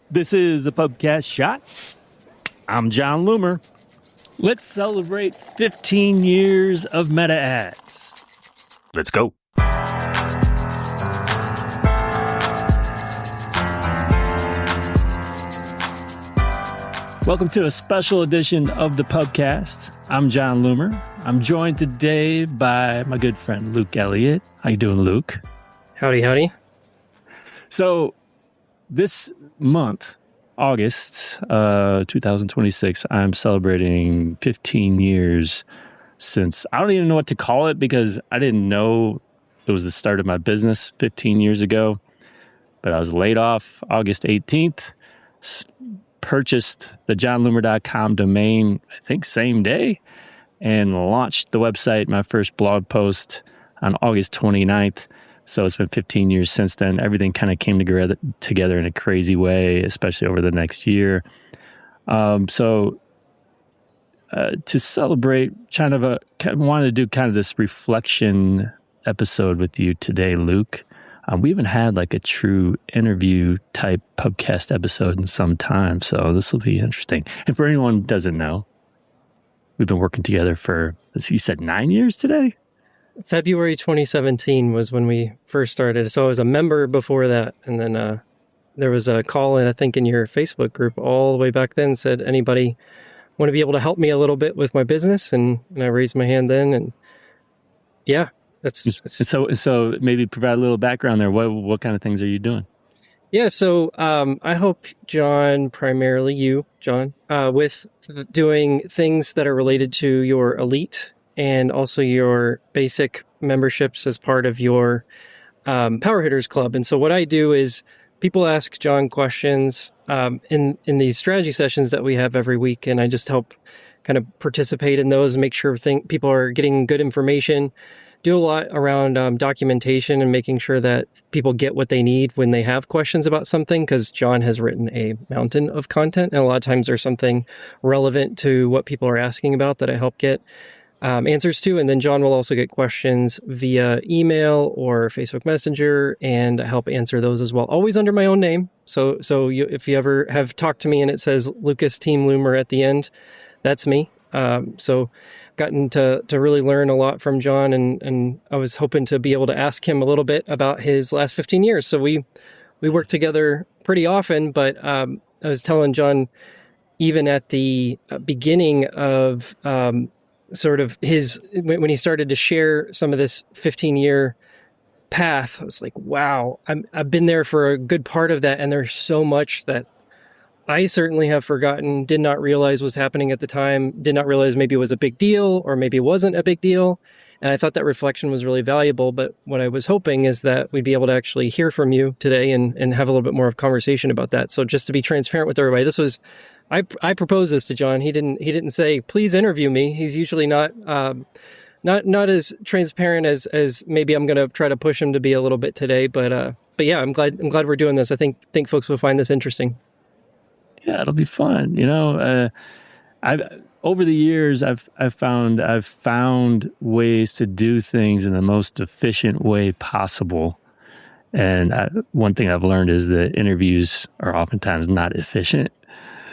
This is a Pubcast Shot. I'm John Loomer. Let's celebrate 15 years of meta ads. Let's go. Welcome to a special edition of the Pubcast. I'm John Loomer. I'm joined today by my good friend Luke Elliott. How you doing, Luke? Howdy, howdy. So this month, August 2026, I'm celebrating 15 years since, I don't even know what to call it because I didn't know it was the start of my business 15 years ago. But I was laid off August 18th, purchased the johnloomer.com domain, I think same day, and launched the website, my first blog post on August 29th. So it's been 15 years since then. Everything kind of came together in a crazy way, especially over the next year. To celebrate, wanted to do kind of this reflection episode with you today, Luke. We haven't had like a true interview type podcast episode in some time, so this will be interesting. And for anyone who doesn't know, we've been working together for, as you said, 9 years today? February 2017 was when we first started. So I was a member before that. And then there was a call in, I think, in your Facebook group all the way back then, said, anybody want to be able to help me a little bit with my business? And I raised my hand then. And yeah, that's so maybe provide a little background there. What kind of things are you doing? Yeah. So I hope John, primarily you, John, with doing things that are related to your elite and also your basic memberships as part of your Power Hitters Club. And so what I do is people ask John questions in these strategy sessions that we have every week, and I just help kind of participate in those and make sure people are getting good information. Do a lot around documentation and making sure that people get what they need when they have questions about something, because John has written a mountain of content, and a lot of times there's something relevant to what people are asking about that I help get answers to. And then John will also get questions via email or Facebook Messenger, and I help answer those as well, always under my own name. So if you ever have talked to me and it says Lucas Team Loomer at the end, that's me. So gotten to really learn a lot from John, and I was hoping to be able to ask him a little bit about his last 15 years. So we work together pretty often, but I was telling John, even at the beginning of sort of when he started to share some of this 15-year path, I was like, wow, I've been there for a good part of that. And there's so much that I certainly have forgotten, did not realize was happening at the time, did not realize maybe it was a big deal or maybe it wasn't a big deal. And I thought that reflection was really valuable. But what I was hoping is that we'd be able to actually hear from you today and have a little bit more of conversation about that. So just to be transparent with everybody, this was, I proposed this to John. He didn't say, please interview me. He's usually not as transparent as maybe I'm going to try to push him to be a little bit today. But yeah, I'm glad we're doing this. I think folks will find this interesting. Yeah, it'll be fun. You know, over the years, I've found ways to do things in the most efficient way possible. And one thing I've learned is that interviews are oftentimes not efficient.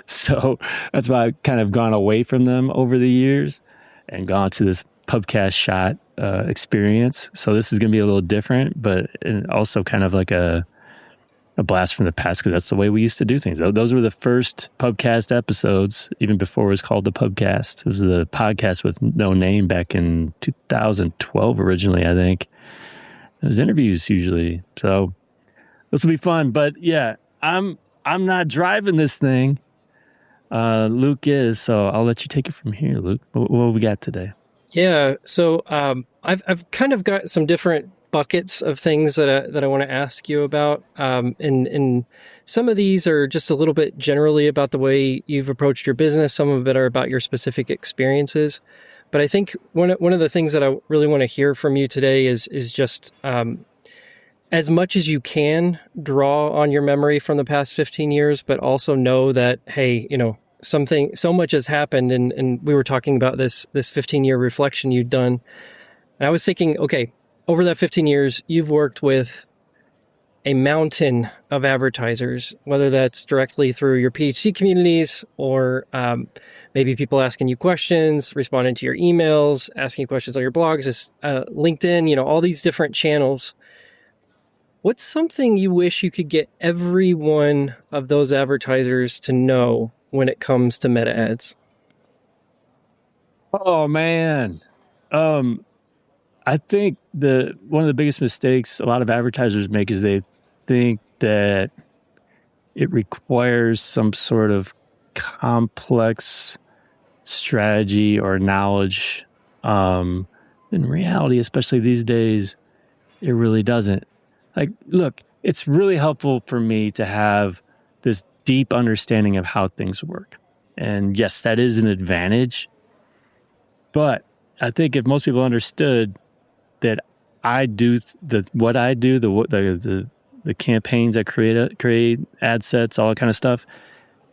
So that's why I've kind of gone away from them over the years and gone to this Pubcast Shot experience. So this is going to be a little different, but also kind of like a blast from the past, because that's the way we used to do things. Those were the first Pubcast episodes, even before it was called the Pubcast. It was the podcast with no name back in 2012 originally, I think. It was interviews usually. So this will be fun. But yeah, I'm not driving this thing. Luke is, so I'll let you take it from here, Luke. What we got today? Yeah, so I've kind of got some different buckets of things that I want to ask you about, and some of these are just a little bit generally about the way you've approached your business. Some of it are about your specific experiences. But I think one of the things that I really want to hear from you today is just as much as you can draw on your memory from the past 15 years, but also know that, hey, you know, so much has happened. And we were talking about this 15-year reflection you'd done. And I was thinking, okay, over that 15 years, you've worked with a mountain of advertisers, whether that's directly through your PhD communities or maybe people asking you questions, responding to your emails, asking you questions on your blogs, just LinkedIn, all these different channels. What's something you wish you could get every one of those advertisers to know when it comes to meta ads? Oh man. I think one of the biggest mistakes a lot of advertisers make is they think that it requires some sort of complex strategy or knowledge. In reality, especially these days, it really doesn't. Like, look, it's really helpful for me to have this deep understanding of how things work. And yes, that is an advantage. But I think if most people understood that I do what I do, the campaigns I create ad sets, all that kind of stuff,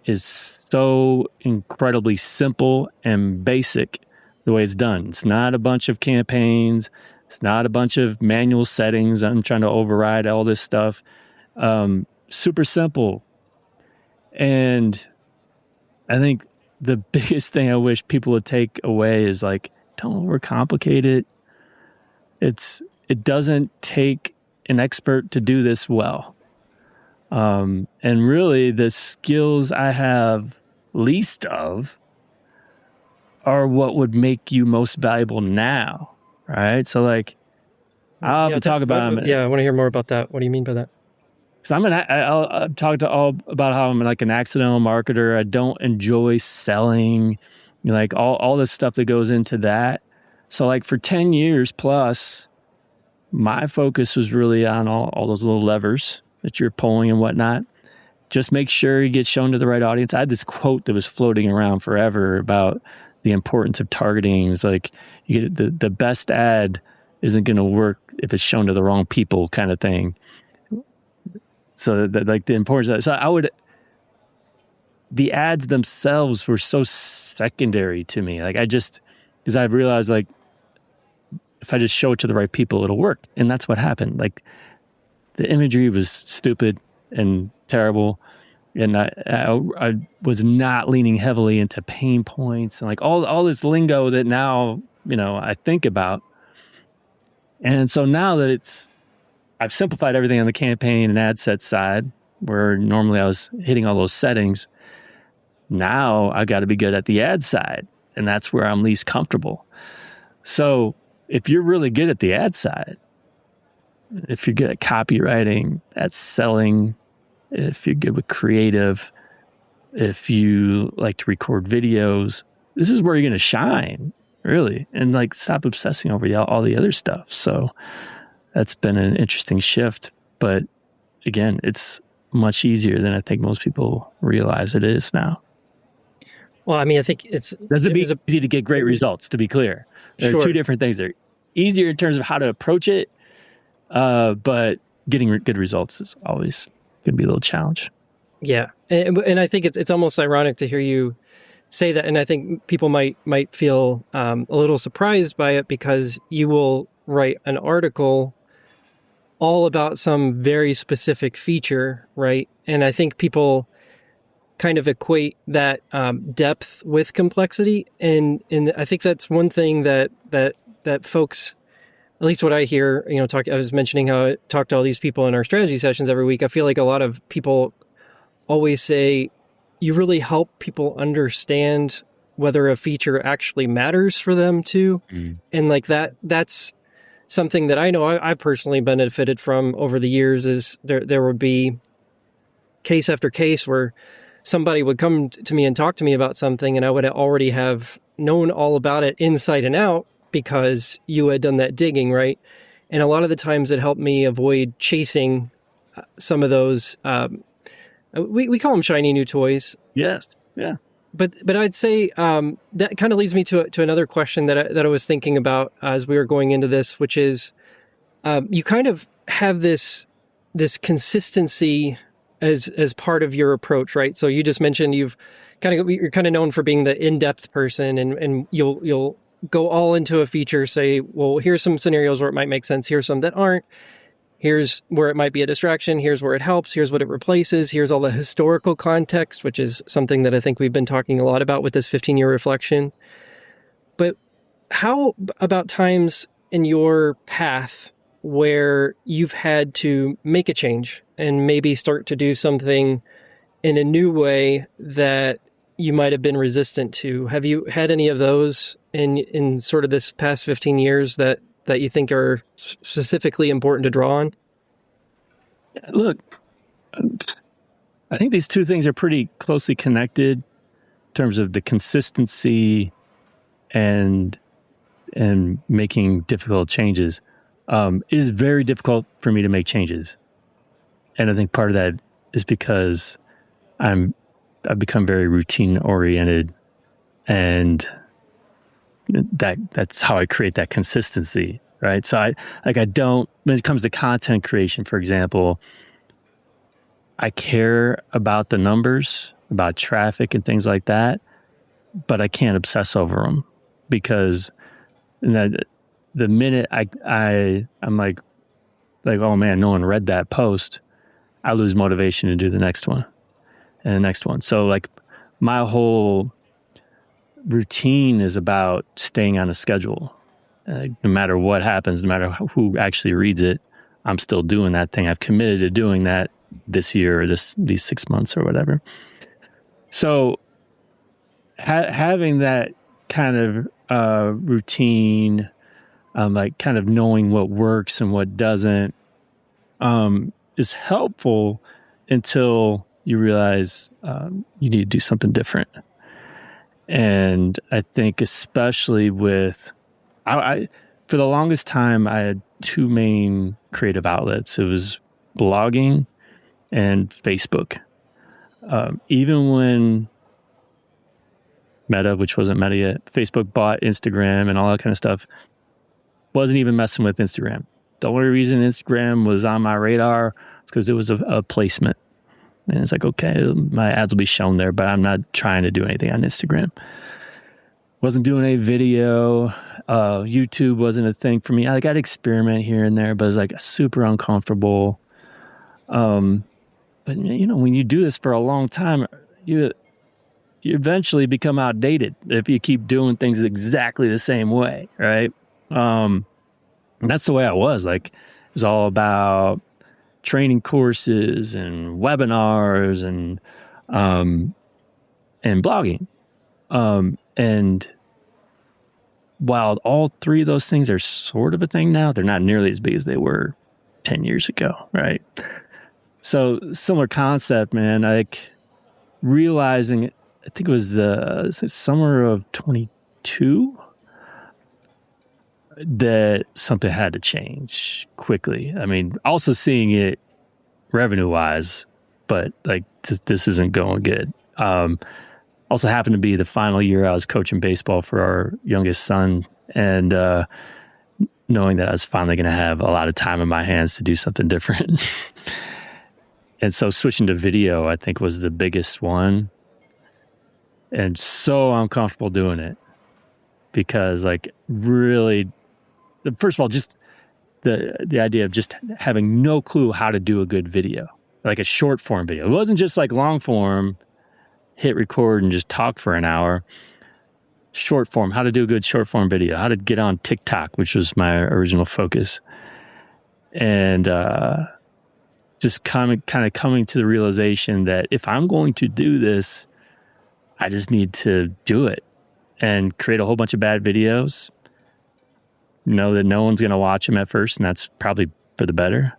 is so incredibly simple and basic the way it's done. It's not a bunch of campaigns. It's not a bunch of manual settings. I'm trying to override all this stuff. Super simple. And I think the biggest thing I wish people would take away is like, don't overcomplicate it. It doesn't take an expert to do this well. And really the skills I have least of are what would make you most valuable now. Right. So like, I'll have to talk about them. Yeah. I want to hear more about that. What do you mean by that? Because I'll talk to all about how I'm like an accidental marketer. I don't enjoy selling, like all the stuff that goes into that. So like for 10 years plus, my focus was really on all those little levers that you're pulling and whatnot. Just make sure you get shown to the right audience. I had this quote that was floating around forever about the importance of targeting. It's like you get the best ad isn't going to work if it's shown to the wrong people, kind of thing. So that like the importance of that. So the ads themselves were so secondary to me. Like because I realized like if I just show it to the right people, it'll work. And that's what happened. Like the imagery was stupid and terrible. And I was not leaning heavily into pain points and like all this lingo that now, I think about. And so now that I've simplified everything on the campaign and ad set side, where normally I was hitting all those settings. Now I got to be good at the ad side, and that's where I'm least comfortable. So if you're really good at the ad side, if you're good at copywriting, at selling, if you're good with creative, if you like to record videos, this is where you're going to shine, really, and like stop obsessing over all the other stuff. So that's been an interesting shift, but again, it's much easier than I think most people realize it is now. Well, I mean, I think doesn't be easy to get great results, to be clear. There are two different things. They're easier in terms of how to approach it, but getting good results is always going to be a little challenge. Yeah. And I think it's almost ironic to hear you say that. And I think people might feel a little surprised by it because you will write an article all about some very specific feature, right? And I think people kind of equate that depth with complexity. And I think that's one thing that folks, at least what I hear, I was mentioning how I talk to all these people in our strategy sessions every week. I feel like a lot of people always say, you really help people understand whether a feature actually matters for them too. Mm. And like that's something that I know I personally benefited from over the years is there would be case after case where somebody would come to me and talk to me about something and I would already have known all about it inside and out because you had done that digging, right? And a lot of the times it helped me avoid chasing some of those, we call them shiny new toys. Yes. Yeah. But I'd say that kind of leads me to another question that I was thinking about as we were going into this, which is you kind of have this consistency as part of your approach, right? So you just mentioned you're kind of known for being the in-depth person, and you'll go all into a feature, say, well, here's some scenarios where it might make sense, here's some that aren't, Here's where it might be a distraction. Here's where it helps. Here's what it replaces. Here's all the historical context, which is something that I think we've been talking a lot about with this 15-year reflection. But how about times in your path where you've had to make a change and maybe start to do something in a new way that you might have been resistant to? Have you had any of those in sort of this past 15 years that you think are specifically important to draw on? Look, I think these two things are pretty closely connected in terms of the consistency and making difficult changes. It is very difficult for me to make changes. And I think part of that is because I've become very routine oriented, and that's how I create that consistency, right? So I don't, when it comes to content creation, for example, I care about the numbers, about traffic and things like that, but I can't obsess over them, because the minute I'm like, oh man, no one read that post, I lose motivation to do the next one and the next one. So like my whole routine is about staying on a schedule. No matter what happens, no matter who actually reads it, I'm still doing that thing. I've committed to doing that this year or these 6 months or whatever. So having that kind of routine, like kind of knowing what works and what doesn't, is helpful until you realize you need to do something different. And I think especially with, for the longest time, I had two main creative outlets. It was blogging and Facebook. Even when Meta, which wasn't Meta yet, Facebook bought Instagram and all that kind of stuff, wasn't even messing with Instagram. The only reason Instagram was on my radar is because it was a placement. And it's like, okay, my ads will be shown there, but I'm not trying to do anything on Instagram. Wasn't doing any video. YouTube wasn't a thing for me. I got to experiment here and there, but it was like super uncomfortable. But you know, when you do this for a long time, you eventually become outdated if you keep doing things exactly the same way, right? And that's the way I was. Like, it was all about training courses and webinars and blogging. And while all three of those things are sort of a thing now, they're not nearly as big as they were 10 years ago, right? So similar concept, man. Like realizing, I think it was the summer of 22, that something had to change quickly. I mean, also seeing it revenue-wise, but like this isn't going good. Also happened to be the final year I was coaching baseball for our youngest son, and knowing that I was finally going to have a lot of time in my hands to do something different. And so switching to video, I think, was the biggest one. And so uncomfortable doing it because, like, really, first of all, just the idea of just having no clue how to do a good video, like a short form video. It wasn't just like long form, hit record and just talk for an hour. Short form, how to do a good short form video, how to get on TikTok, which was my original focus. And just kind of coming to the realization that if I'm going to do this, I just need to do it and create a whole bunch of bad videos. Know that no one's going to watch them at first, and that's probably for the better.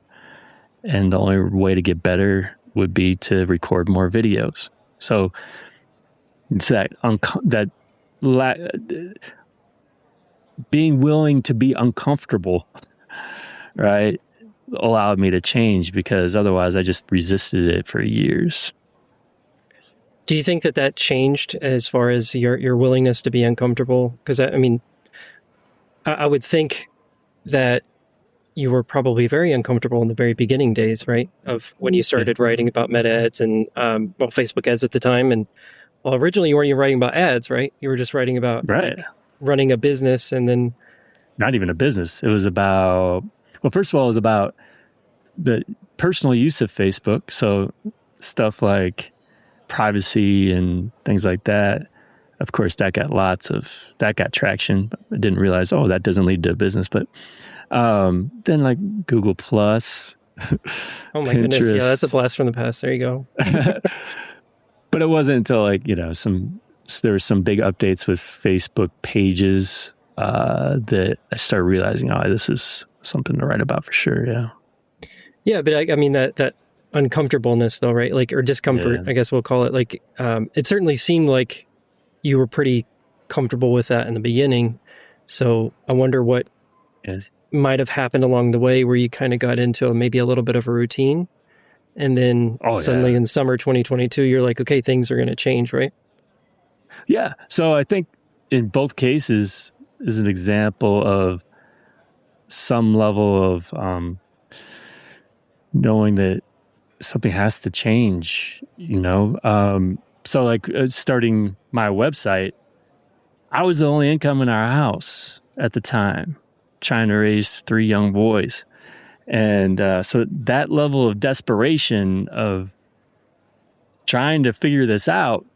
And the only way to get better would be to record more videos. So it's being willing to be uncomfortable, right, allowed me to change, because otherwise I just resisted it for years. Do you think that changed as far as your willingness to be uncomfortable? Because I mean, I would think that you were probably very uncomfortable in the very beginning days, right? Of when you started writing about meta ads and, Facebook ads at the time. And well, originally you weren't even writing about ads, right? You were just writing about like, running a business, and then... Not even a business. It was about, well, first of all, it was about the personal use of Facebook. So stuff like privacy and things like that. Of course, that got traction. I didn't realize, that doesn't lead to a business. But then like Google Plus, Oh my goodness. Yeah, that's a blast from the past. There you go. But it wasn't until like, there were some big updates with Facebook pages that I started realizing, this is something to write about for sure. Yeah. Yeah, but I mean that uncomfortableness though, right? Like, or discomfort, I guess we'll call it. Like, it certainly seemed like you were pretty comfortable with that in the beginning. So I wonder what might have happened along the way where you kind of got into maybe a little bit of a routine. And then suddenly in summer 2022, you're like, okay, things are going to change, right? Yeah. So I think in both cases is an example of some level of knowing that something has to change, So like starting my website, I was the only income in our house at the time, trying to raise 3 young boys. And so that level of desperation of trying to figure this out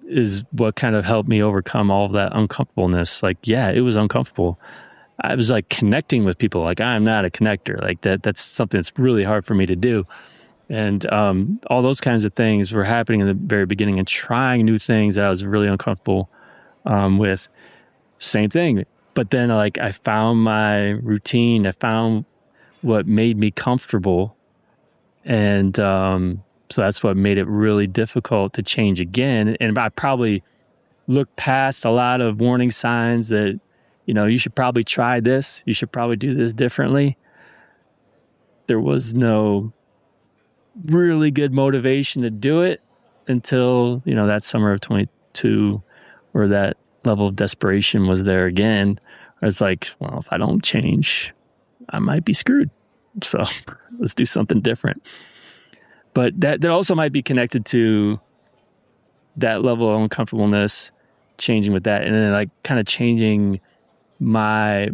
is what kind of helped me overcome all of that uncomfortableness. Like, yeah, it was uncomfortable. I was like connecting with people. Like, I'm not a connector. Like that's something that's really hard for me to do. And all those kinds of things were happening in the very beginning, and trying new things that I was really uncomfortable with. Same thing. But then like I found my routine. I found what made me comfortable. And so that's what made it really difficult to change again. And I probably looked past a lot of warning signs that, you should probably try this. You should probably do this differently. There was no really good motivation to do it until, that summer of 22, where that level of desperation was there again. It's like, well, if I don't change, I might be screwed. So let's do something different. But that also might be connected to that level of uncomfortableness, changing with that, and then like kind of changing my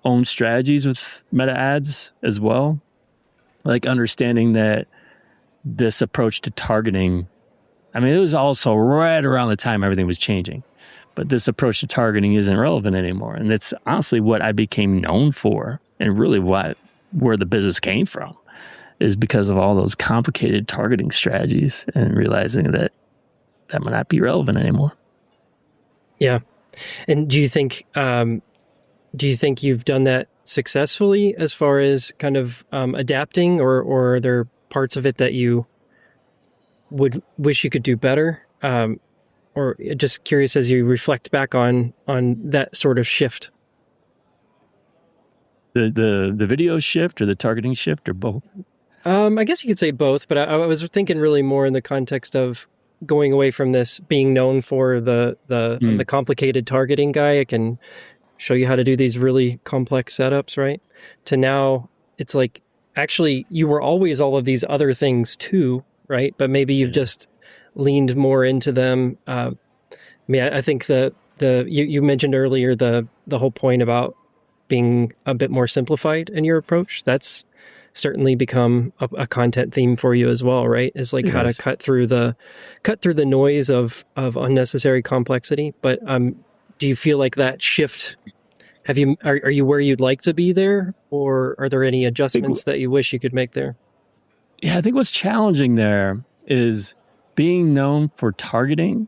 own strategies with meta ads as well. Like understanding that this approach to targeting, I mean, it was also right around the time everything was changing, but this approach to targeting isn't relevant anymore. And it's honestly what I became known for, and really where the business came from, is because of all those complicated targeting strategies, and realizing that might not be relevant anymore. Yeah. And do you think you've done that successfully as far as kind of adapting, or are there parts of it that you would wish you could do better? Or just curious as you reflect back on that sort of shift. The video shift or the targeting shift, or both? I guess you could say both, but I was thinking really more in the context of going away from this being known for the complicated targeting guy. I can show you how to do these really complex setups, right? To now, it's like, actually, you were always all of these other things too, right? But maybe you've just leaned more into them. I mean, I think you mentioned earlier the whole point about being a bit more simplified in your approach. That's certainly become a content theme for you as well, right? Is like how to cut through the noise of unnecessary complexity. But do you feel like that shift? Are you where you'd like to be there, or are there any adjustments that you wish you could make there? Yeah, I think what's challenging there is being known for targeting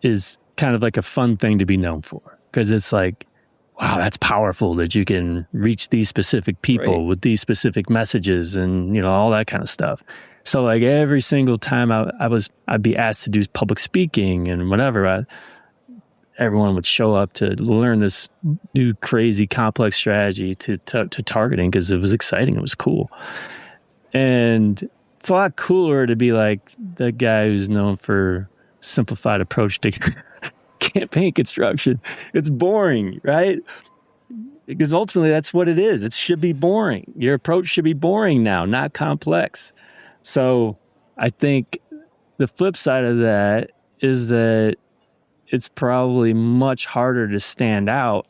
is kind of like a fun thing to be known for, because it's like, wow, that's powerful that you can reach these specific people with these specific messages and, all that kind of stuff. So like every single time I'd be asked to do public speaking and whatever, everyone would show up to learn this new crazy complex strategy to targeting, because it was exciting. It was cool. And it's a lot cooler to be like the guy who's known for simplified approach to campaign construction. It's boring, right? Because ultimately that's what it is. It should be boring. Your approach should be boring now, not complex. So I think the flip side of that is that it's probably much harder to stand out.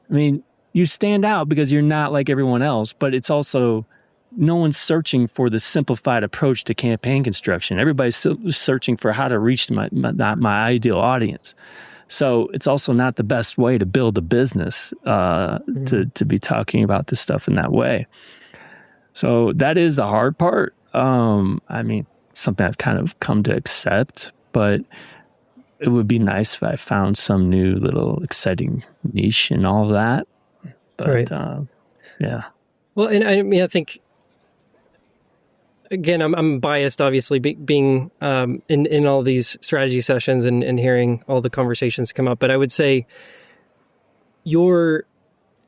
I mean, you stand out because you're not like everyone else, but it's also no one's searching for the simplified approach to campaign construction. Everybody's searching for how to reach my ideal audience. So it's also not the best way to build a business to be talking about this stuff in that way. So that is the hard part. I mean, something I've kind of come to accept, but it would be nice if I found some new little exciting niche and all of that. But right. Yeah. Well, and I mean, I think, again, I'm biased, obviously, being in all these strategy sessions and hearing all the conversations come up. But I would say your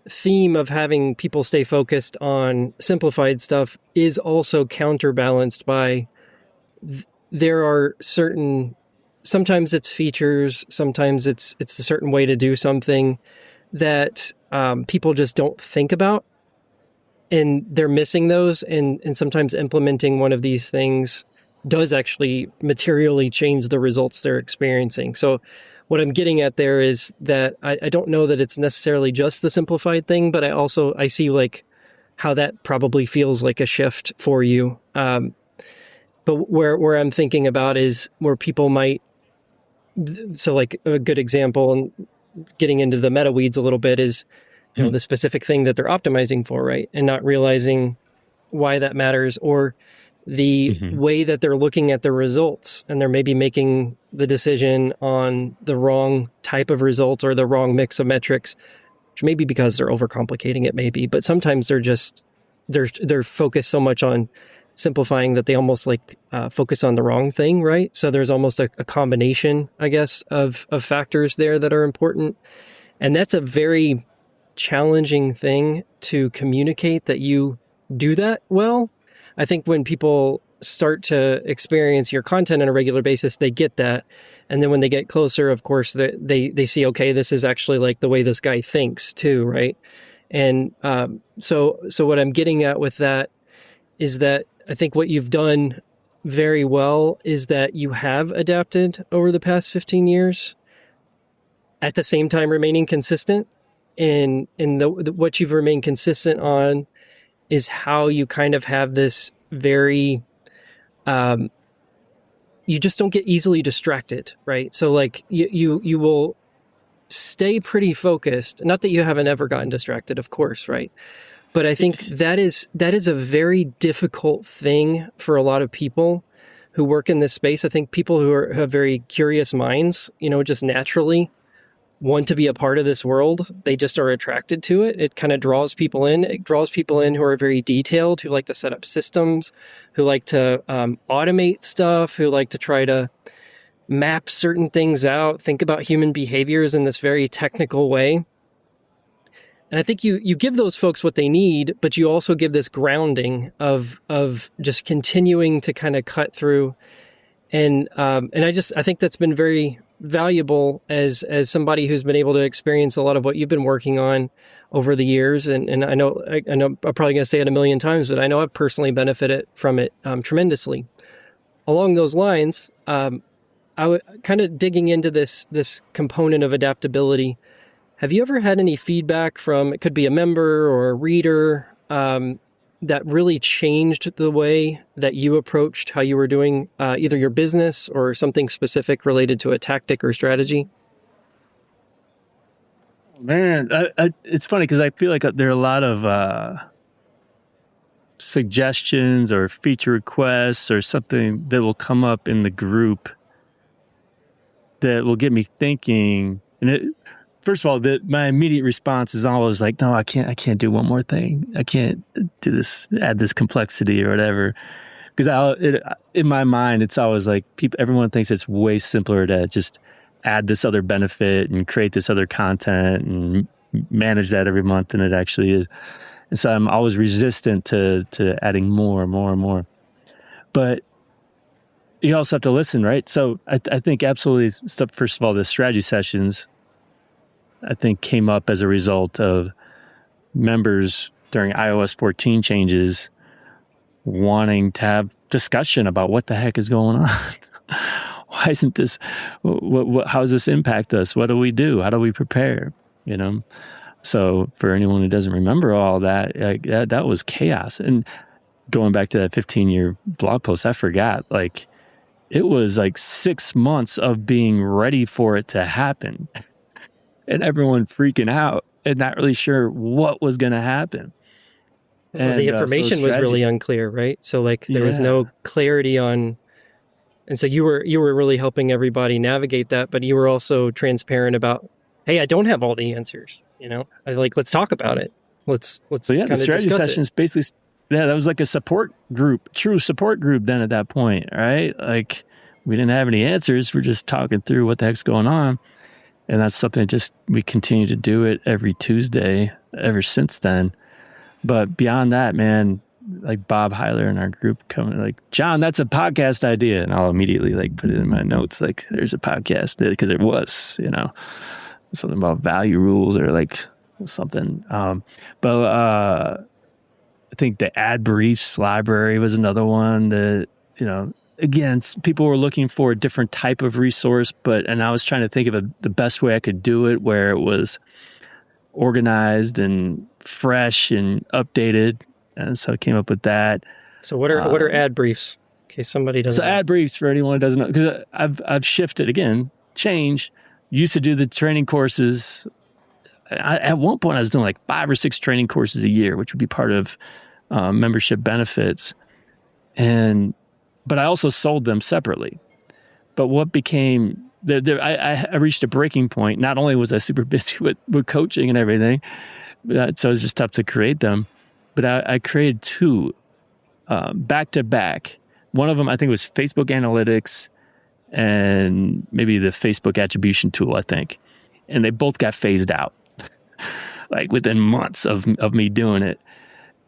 theme of having people stay focused on simplified stuff is also counterbalanced by there are certain, sometimes it's features, sometimes it's a certain way to do something that people just don't think about. And they're missing those, and sometimes implementing one of these things does actually materially change the results they're experiencing. So what I'm getting at there is that I don't know that it's necessarily just the simplified thing, but I see like how that probably feels like a shift for you. But where I'm thinking about is where people might, so like a good example, and getting into the meta weeds a little bit, is the specific thing that they're optimizing for, right? And not realizing why that matters, or the way that they're looking at the results, and they're maybe making the decision on the wrong type of results or the wrong mix of metrics, which may be because they're overcomplicating it, maybe, but sometimes they're focused so much on simplifying that they almost like focus on the wrong thing, right? So there's almost a combination, I guess, of factors there that are important. And that's a very challenging thing to communicate, that you do that well. I think when people start to experience your content on a regular basis, they get that. And then when they get closer, of course, they see, okay, this is actually like the way this guy thinks too, right? And so what I'm getting at with that is that I think what you've done very well is that you have adapted over the past 15 years, at the same time remaining consistent. And what you've remained consistent on is how you kind of have this very, you just don't get easily distracted, right? So like you will stay pretty focused. Not that you haven't ever gotten distracted, of course, right? But I think that is a very difficult thing for a lot of people who work in this space. I think people who have very curious minds, just naturally want to be a part of this world. They just are attracted to it. It kind of draws people in. It draws people in who are very detailed, who like to set up systems, who like to automate stuff, who like to try to map certain things out, think about human behaviors in this very technical way. And I think you give those folks what they need, but you also give this grounding of just continuing to kind of cut through. And I think that's been very valuable as somebody who's been able to experience a lot of what you've been working on over the years. And I know I'm probably going to say it a million times, but I know I've personally benefited from it tremendously. Along those lines, I was kind of digging into this component of adaptability. Have you ever had any feedback from, it could be a member or a reader, that really changed the way that you approached how you were doing either your business or something specific related to a tactic or strategy? Man, it's funny because I feel like there are a lot of suggestions or feature requests or something that will come up in the group that will get me thinking. And first of all, my immediate response is always like, no, I can't do one more thing. I can't do this, add this complexity or whatever. Because in my mind, it's always like everyone thinks it's way simpler to just add this other benefit and create this other content and manage that every month than it actually is. And so I'm always resistant to adding more and more and more. But you also have to listen, right? So I think absolutely, first of all, the strategy sessions, I think, came up as a result of members during iOS 14 changes wanting to have discussion about what the heck is going on. Why isn't this, how does this impact us? What do we do? How do we prepare? So for anyone who doesn't remember all that, like, that was chaos. And going back to that 15-year blog post, I forgot, like, it was like 6 months of being ready for it to happen and everyone freaking out and not really sure what was going to happen. And the information was really unclear, right? So like there was no clarity on, and so you were really helping everybody navigate that, but you were also transparent about, hey, I don't have all the answers, let's talk about it. Let's kind of the strategy sessions basically, that was like a support group, true support group then at that point, right? Like we didn't have any answers. We're just talking through what the heck's going on. And that's something we continue to do it every Tuesday ever since then. But beyond that, man, like Bob Heiler in our group coming like, John, that's a podcast idea. And I'll immediately like put it in my notes. Like there's a podcast because it was, something about value rules or like something. But I think the ad briefs library was another one that, again, people were looking for a different type of resource, and I was trying to think of the best way I could do it where it was organized and fresh and updated. And so I came up with that. So what are ad briefs? In case somebody doesn't know. Ad briefs, for anyone who doesn't know, because I've shifted again, change. Used to do the training courses. At one point, I was doing like 5 or 6 training courses a year, which would be part of membership benefits. But I also sold them separately. But what became, I reached a breaking point. Not only was I super busy with coaching and everything, so it was just tough to create them, but I created 2 back to back. One of them, I think, was Facebook Analytics and maybe the Facebook Attribution Tool, I think. And they both got phased out, like within months of me doing it.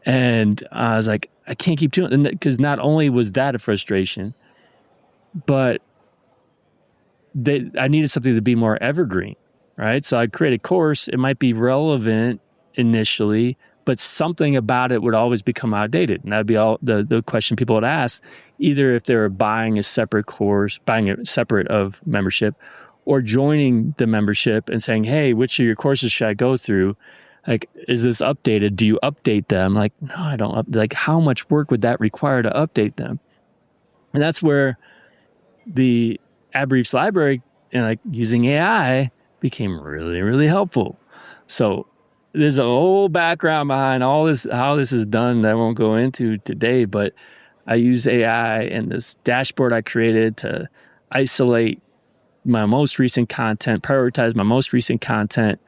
And I was like, I can't keep doing it. Because not only was that a frustration, but I needed something to be more evergreen, right? So I'd create a course. It might be relevant initially, but something about it would always become outdated. And that'd be all the question people would ask, either if they were buying a separate course, buying it separate of membership, or joining the membership and saying, hey, which of your courses should I go through? Like, is this updated? Do you update them? Like, no, I don't. Like, how much work would that require to update them? And that's where the ad briefs library and like using AI became really, really helpful. So there's a whole background behind all this, how this is done that I won't go into today, but I use AI and this dashboard I created to isolate my most recent content, prioritize my most recent content,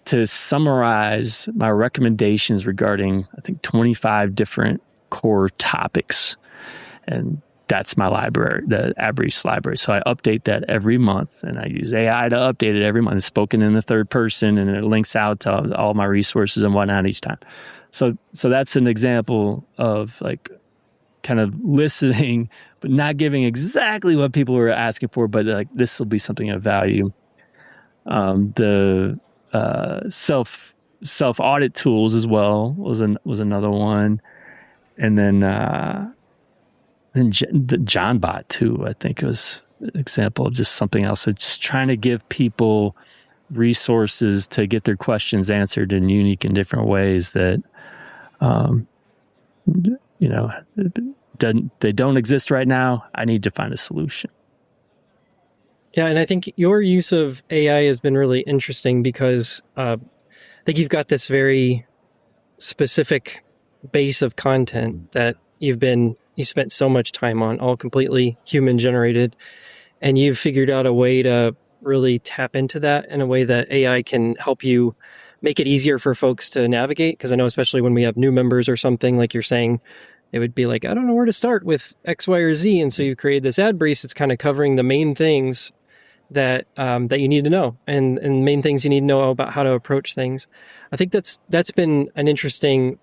to summarize my recommendations regarding, I think, 25 different core topics. And that's my library, the ad briefs library. So I update that every month, and I use AI to update it every month. It's spoken in the third person, and it links out to all my resources and whatnot each time. So that's an example of like kind of listening, but not giving exactly what people were asking for, but like this will be something of value. The self audit tools as well was another one, and then the John Bot too. I think was an example of just something else. It's just trying to give people resources to get their questions answered in unique and different ways that, they don't exist right now. I need to find a solution. Yeah, and I think your use of AI has been really interesting because I think you've got this very specific base of content that you spent so much time on, all completely human generated, and you've figured out a way to really tap into that in a way that AI can help you make it easier for folks to navigate. Because I know especially when we have new members or something, like you're saying, it would be like, I don't know where to start with X, Y, or Z. And so you've created this ad briefs. It's kind of covering the main things that you need to know and main things you need to know about how to approach things. I think that's been an interesting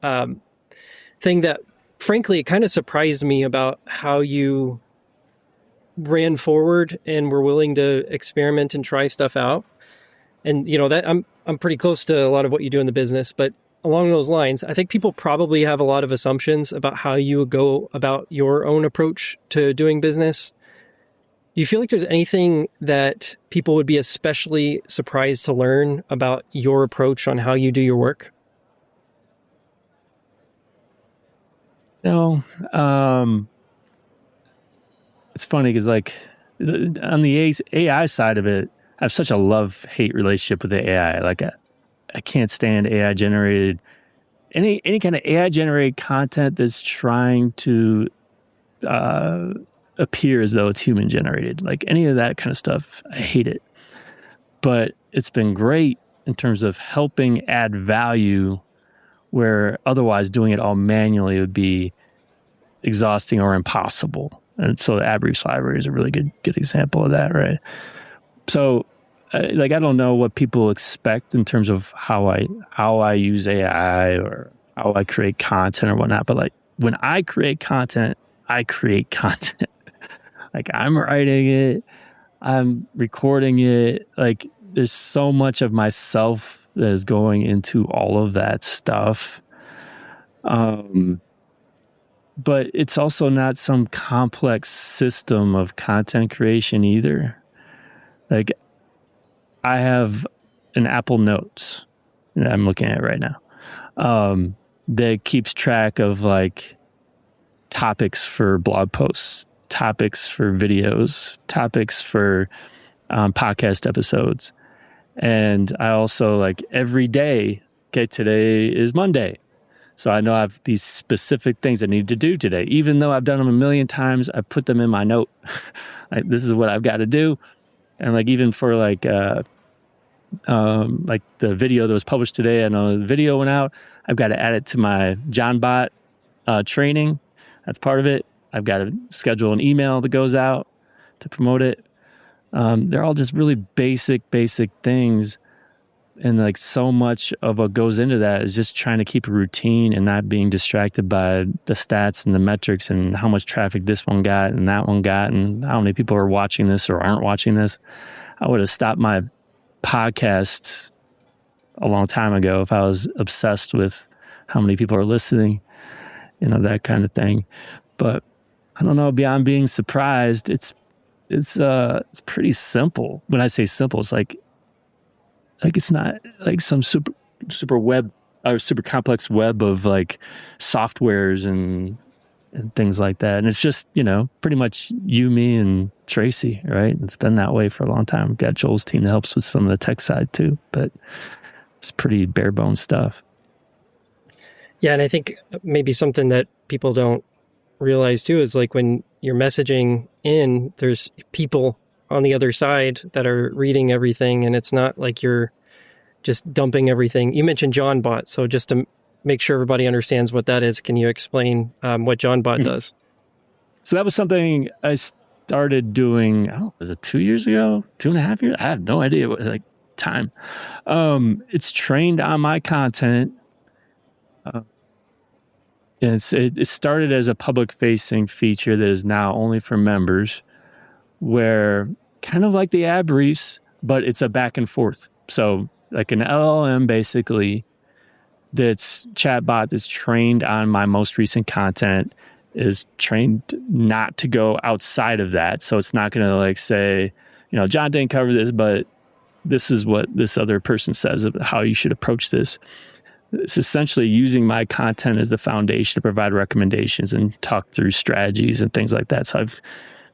thing that, frankly, it kind of surprised me about how you ran forward and were willing to experiment and try stuff out. And, that I'm pretty close to a lot of what you do in the business, but along those lines, I think people probably have a lot of assumptions about how you go about your own approach to doing business. you feel like there's anything that people would be especially surprised to learn about your approach on how you do your work? No, it's funny because like on the AI side of it, I have such a love-hate relationship with the AI. Like I can't stand AI generated any kind of AI generated content that's trying to appear as though it's human generated. Like any of that kind of stuff, I hate it. But it's been great in terms of helping add value where otherwise doing it all manually would be exhausting or impossible. And so the AdBriefs library is a really good example of that, right? So like I don't know what people expect in terms of how I use AI or how I create content or whatnot, but like when I create content, I create content. Like I'm writing it, I'm recording it. Like there's so much of myself that is going into all of that stuff. But it's also not some complex system of content creation either. Like I have an Apple Notes that I'm looking at right now that keeps track of like topics for blog posts, topics for videos, topics for podcast episodes. And I also like every day, okay, today is Monday. So I know I have these specific things I need to do today. Even though I've done them a million times, I put them in my note. Like this is what I've got to do. And like even for like the video that was published today, I know the video went out. I've got to add it to my JohnBot training. That's part of it. I've got to schedule an email that goes out to promote it. They're all just really basic things. And like so much of what goes into that is just trying to keep a routine and not being distracted by the stats and the metrics and how much traffic this one got and that one got and how many people are watching this or aren't watching this. I would have stopped my podcast a long time ago if I was obsessed with how many people are listening, that kind of thing. But I don't know, beyond being surprised, it's pretty simple. When I say simple, it's like it's not like some super web or super complex web of like softwares and things like that. And it's just, pretty much you, me, and Tracy, right? It's been that way for a long time. We've got Joel's team that helps with some of the tech side too, but it's pretty bare bones stuff. Yeah, and I think maybe something that people don't realize too is like when you're messaging in, there's people on the other side that are reading everything, and it's not like you're just dumping everything. You mentioned JohnBot, so just to make sure everybody understands what that is, can you explain what JohnBot does? So that was something I started doing, was it 2 years ago? 2.5 years? I have no idea what time. It's trained on my content. It started as a public-facing feature that is now only for members, where kind of like the AdBriefs, but it's a back and forth. So like an LLM basically that's chatbot that's trained on my most recent content is trained not to go outside of that. So it's not going to like say, John didn't cover this, but this is what this other person says of how you should approach this. It's essentially using my content as the foundation to provide recommendations and talk through strategies and things like that. So I've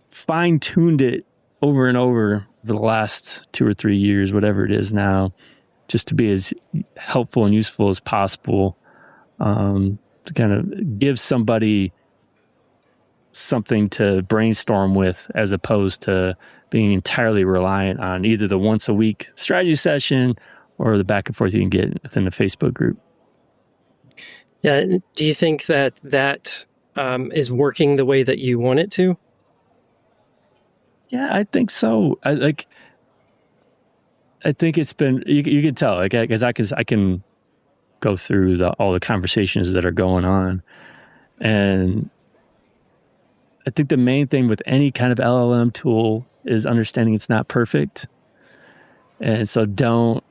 fine-tuned it over and over for the last 2 or 3 years, whatever it is now, just to be as helpful and useful as possible, to kind of give somebody something to brainstorm with, as opposed to being entirely reliant on either the once a week strategy session or the back and forth you can get within the Facebook group. Yeah. Do you think that is working the way that you want it to? Yeah, I think so. I think it's been, you can tell, like, because I can go through all the conversations that are going on. And I think the main thing with any kind of LLM tool is understanding it's not perfect. And so don't,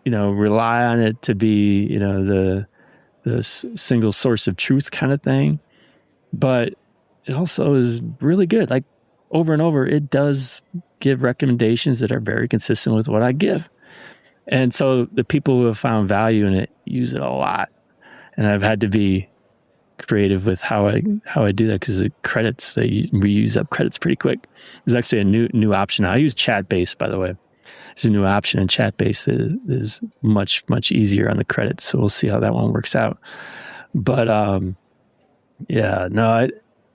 rely on it to be, the single source of truth kind of thing. But it also is really good. Like over and over, it does give recommendations that are very consistent with what I give. And so the people who have found value in it use it a lot. And I've had to be creative with how I do that, because the credits, we use up credits pretty quick. There's actually a new option. I use chat-based, by the way. There's a new option in chat-based that is much easier on the credits. So we'll see how that one works out. But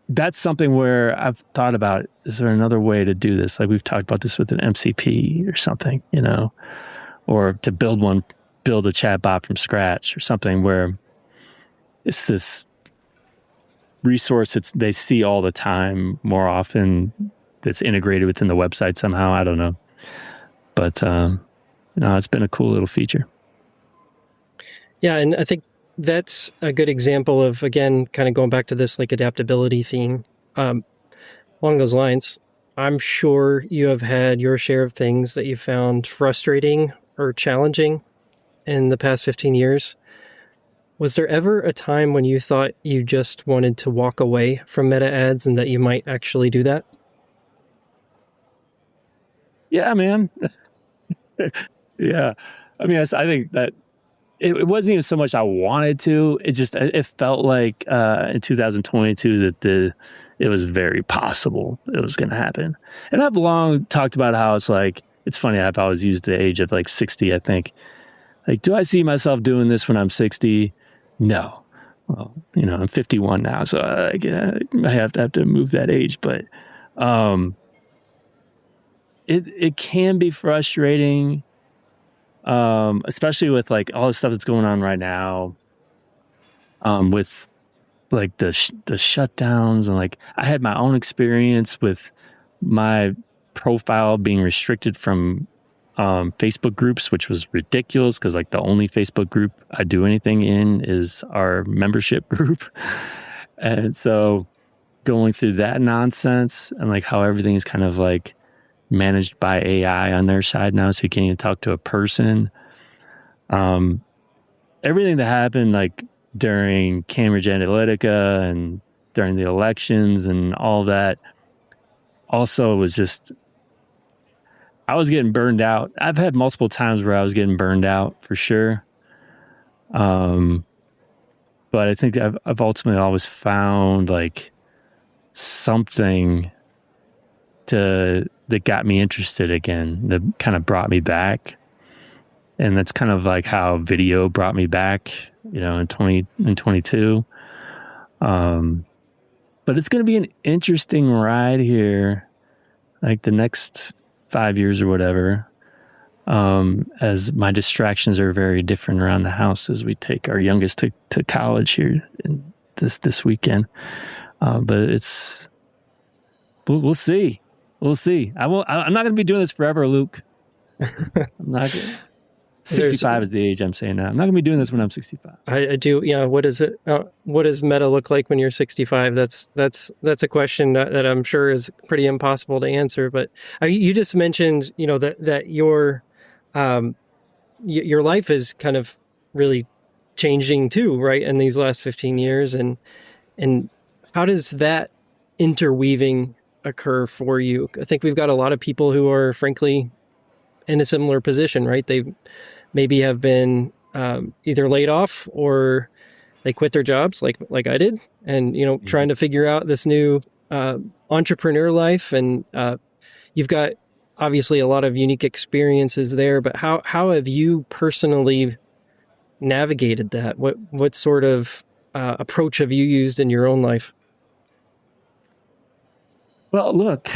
that's something where I've thought about, is there another way to do this? Like we've talked about this with an MCP or something, or to build a chat bot from scratch or something, where it's this resource they see all the time more often, that's integrated within the website somehow. I don't know. But it's been a cool little feature. Yeah, and I think that's a good example of, again, kind of going back to this like adaptability theme. Along those lines, I'm sure you have had your share of things that you found frustrating or challenging in the past 15 years. Was there ever a time when you thought you just wanted to walk away from meta ads and that you might actually do that? Yeah, man. Yeah. I mean, I think that it wasn't even so much I wanted to. It felt like in 2022 that it was very possible it was going to happen. And I've long talked about how it's funny, I've always used the age of 60, I think. Like, do I see myself doing this when I'm 60? No. Well, I'm 51 now, so I have to move that age. But it can be frustrating, especially with all the stuff that's going on right now, with the shutdowns, and I had my own experience with my profile being restricted from Facebook groups, which was ridiculous, because the only Facebook group I do anything in is our membership group. And so going through that nonsense, and how everything is kind of managed by AI on their side now, so you can't even talk to a person. Everything that happened during Cambridge Analytica and during the elections and all that also was just, I was getting burned out. I've had multiple times where I was getting burned out, for sure. But I think I've ultimately always found something that got me interested again, that kind of brought me back. And that's kind of how video brought me back, in 2022. But it's going to be an interesting ride here, the next 5 years or whatever, as my distractions are very different around the house as we take our youngest to college here this weekend. But we'll see. We'll see. I'm not going to be doing this forever, Luke. I'm not going. 65 is the age I'm saying now. I'm not going to be doing this when I'm 65. I do. Yeah. What is it? What does meta look like when you're 65? That's a question that I'm sure is pretty impossible to answer. But you just mentioned, that your life is kind of really changing too, right? In these last 15 years, and how does that interweaving occur for you? I think we've got a lot of people who are frankly in a similar position, right? They maybe have been either laid off or they quit their jobs like I did, and trying to figure out this new entrepreneur life. And you've got obviously a lot of unique experiences there, but how have you personally navigated that? What sort of approach have you used in your own life? Well, look,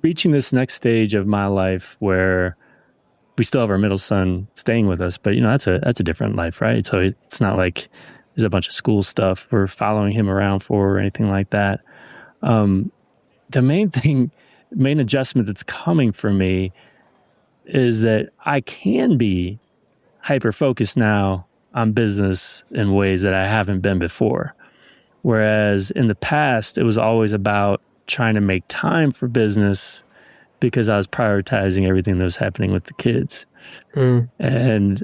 reaching this next stage of my life where we still have our middle son staying with us, but that's a different life, right? So it's not like there's a bunch of school stuff we're following him around for or anything like that. The main adjustment that's coming for me is that I can be hyper-focused now on business in ways that I haven't been before. Whereas in the past, it was always about trying to make time for business because I was prioritizing everything that was happening with the kids. And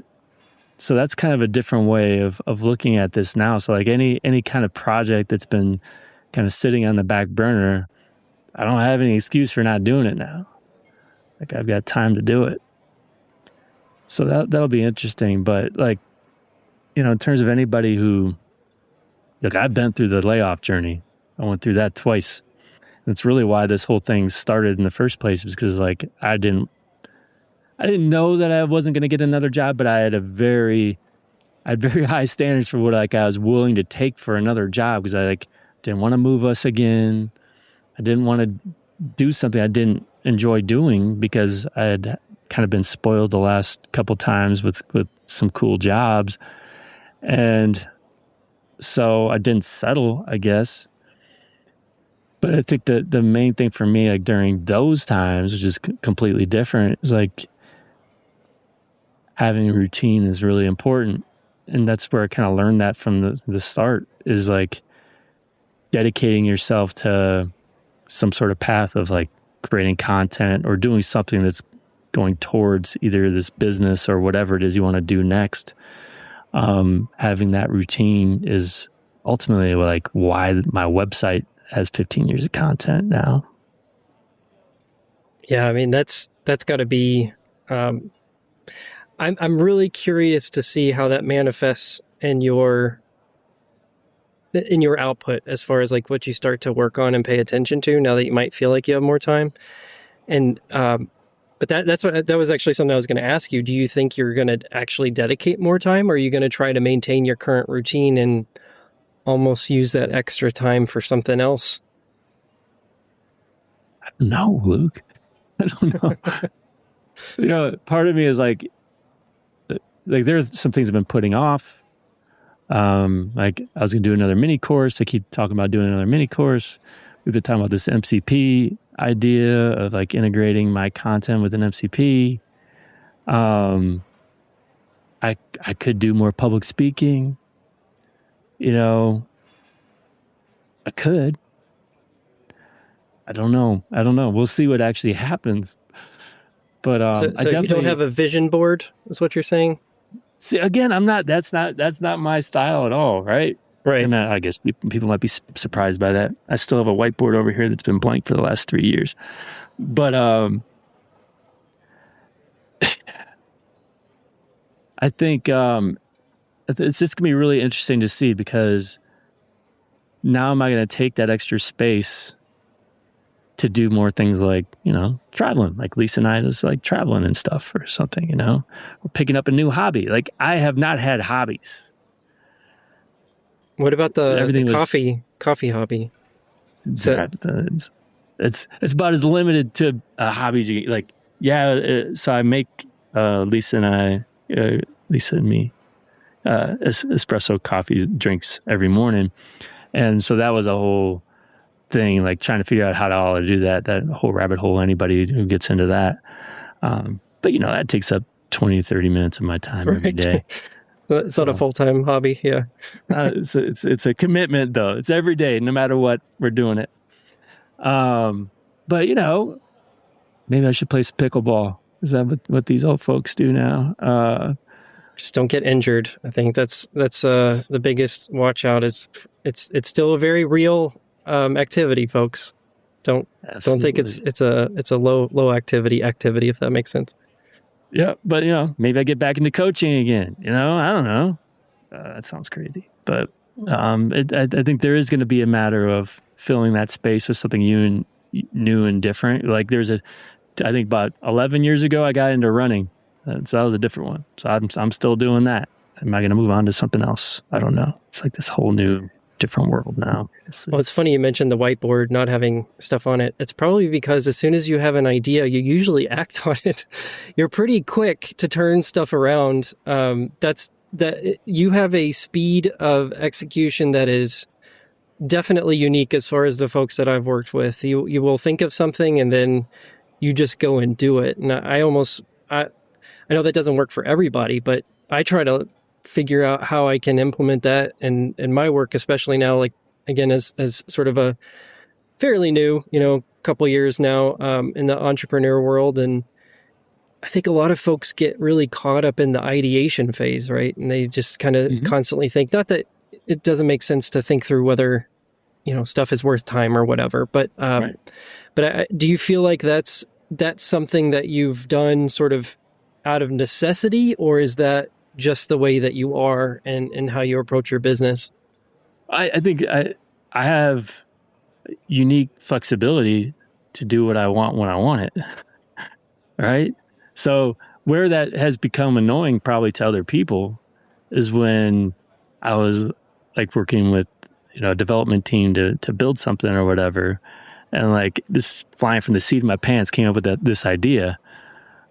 so that's kind of a different way of looking at this now. So any kind of project that's been kind of sitting on the back burner, I don't have any excuse for not doing it now. Like I've got time to do it. So that'll be interesting. But like, in terms of anybody who, look, I've been through the layoff journey. I went through that twice. That's really why this whole thing started in the first place, was because like I didn't know that I wasn't going to get another job, but I had very high standards for what like I was willing to take for another job, because I like didn't want to move us again. I didn't want to do something I didn't enjoy doing, because I had kind of been spoiled the last couple times with some cool jobs. And so I didn't settle, I guess. But I think the main thing for me, like during those times, which is completely different, is like having a routine is really important. And that's where I kind of learned that from the start, is like dedicating yourself to some sort of path of like creating content or doing something that's going towards either this business or whatever it is you want to do next. Having that routine is ultimately like why my website has 15 years of content now. Yeah, I mean that's got to be. I'm really curious to see how that manifests in your output, as far as like what you start to work on and pay attention to now that you might feel like you have more time. And but that was actually something I was going to ask you. Do you think you're going to actually dedicate more time, or are you going to try to maintain your current routine and almost use that extra time for something else? No, Luke. I don't know. Part of me is like there's some things I've been putting off. Like I was going to do another mini course. I keep talking about doing another mini course. We've been talking about this MCP idea of like integrating my content with an MCP. I could do more public speaking. I could. I don't know. We'll see what actually happens. But so I definitely, you don't have a vision board, is what you're saying? See, again, that's not my style at all, right? Right. And I guess people might be surprised by that. I still have a whiteboard over here that's been blank for the last 3 years. But I think it's just going to be really interesting to see, because now am I going to take that extra space to do more things like, traveling, like Lisa and I just like traveling and stuff or something, We're picking up a new hobby. Like I have not had hobbies. What about the coffee hobby? It's about as limited to hobbies you like. Yeah. So I make Lisa and me espresso coffee drinks every morning. And so that was a whole thing, like trying to figure out how to do that whole rabbit hole, anybody who gets into that. But that takes up 20, 30 minutes of my time every day. It's not a full-time hobby. Yeah. It's a commitment though. It's every day, no matter what, we're doing it. But maybe I should play some pickleball. Is that what these old folks do now? Just don't get injured. I think that's the biggest watch out. Is it's still a very real activity, folks. Don't think it's a low activity, if that makes sense. Yeah, but maybe I get back into coaching again. I don't know. That sounds crazy, but I think there is going to be a matter of filling that space with something new and different. Like I think about 11 years ago, I got into running, so that was a different one. So I'm still doing that. Am I going to move on to something else? I don't know. It's like this whole new, different world now. Well, it's funny you mentioned the whiteboard not having stuff on it. It's probably because as soon as you have an idea, you usually act on it. You're pretty quick to turn stuff around. That you have a speed of execution that is definitely unique as far as the folks that I've worked with. You will think of something and then you just go and do it. And I know that doesn't work for everybody, but I try to figure out how I can implement that in my work, especially now, like again, as sort of a fairly new, couple years now, in the entrepreneur world. And I think a lot of folks get really caught up in the ideation phase, right? And they just kind of constantly think, not that it doesn't make sense to think through whether stuff is worth time or whatever. But Right. do you feel like that's something that you've done sort of out of necessity, or is that just the way that you are and how you approach your business? I think I have unique flexibility to do what I want when I want it. Right. So where that has become annoying probably to other people is when I was like working with, a development team to build something or whatever. And like this flying from the seat of my pants came up with this idea.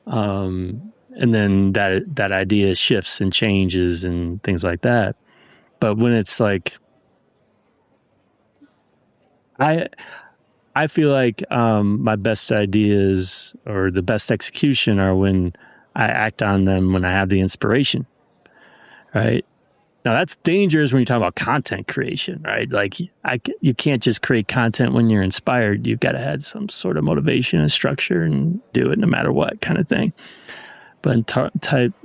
And then that idea shifts and changes and things like that. But when it's like, I feel like my best ideas or the best execution are when I act on them when I have the inspiration, right? Now that's dangerous when you're talking about content creation, right? Like you can't just create content when you're inspired. You've got to have some sort of motivation and structure and do it no matter what kind of thing. But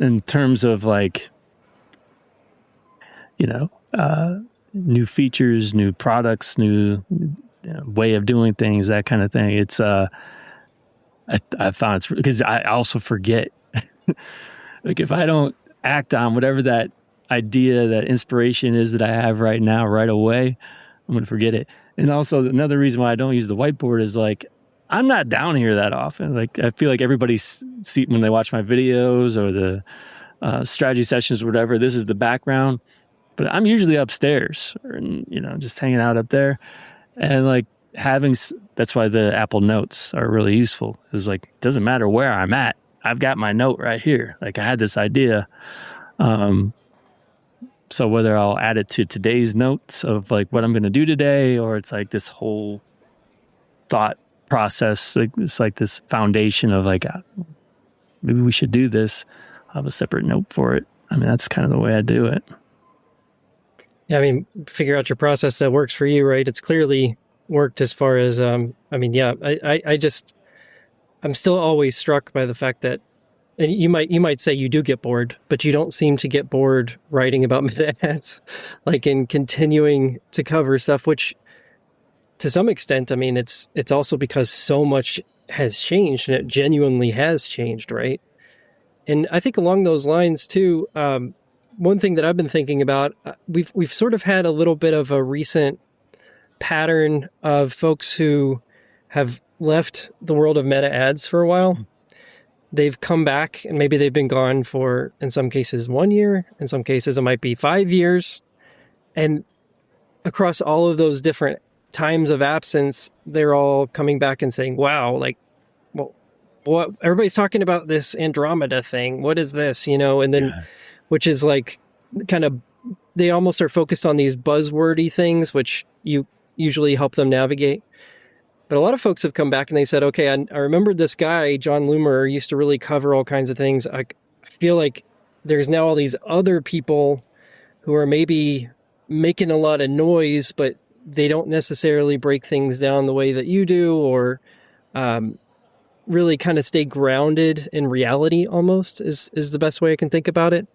in terms of like, new features, new products, new way of doing things, that kind of thing. It's I found it's because I also forget. Like if I don't act on whatever that idea, that inspiration is that I have right now, right away, I'm going to forget it. And also another reason why I don't use the whiteboard is like I'm not down here that often. Like I feel like everybody see when they watch my videos or the strategy sessions or whatever, this is the background. But I'm usually upstairs or, just hanging out up there. And like that's why the Apple Notes are really useful. It's like, it doesn't matter where I'm at. I've got my note right here. Like I had this idea. So whether I'll add it to today's notes of like what I'm going to do today, or it's like this whole thought process, like it's like this foundation of like, maybe we should do this. I'll have a separate note for it. I mean, that's kind of the way I do it. Yeah, I mean, figure out your process that works for you, right? It's clearly worked as far as, I'm still always struck by the fact that, and you might say you do get bored, but you don't seem to get bored writing about meta ads, like in continuing to cover stuff, which to some extent, I mean, it's also because so much has changed, and it genuinely has changed, right? And I think along those lines too, one thing that I've been thinking about, we've sort of had a little bit of a recent pattern of folks who have left the world of meta ads for a while. They've come back and maybe they've been gone for, in some cases, 1 year. In some cases, it might be 5 years. And across all of those different times of absence, they're all coming back and saying, wow, like, well, what everybody's talking about this Andromeda thing. What is this? And then, which is like kind of, they almost are focused on these buzzwordy things, which you usually help them navigate. But a lot of folks have come back and they said, okay, I remember this guy, John Loomer, used to really cover all kinds of things. I feel like there's now all these other people who are maybe making a lot of noise, but they don't necessarily break things down the way that you do, or really kind of stay grounded in reality almost is the best way I can think about it.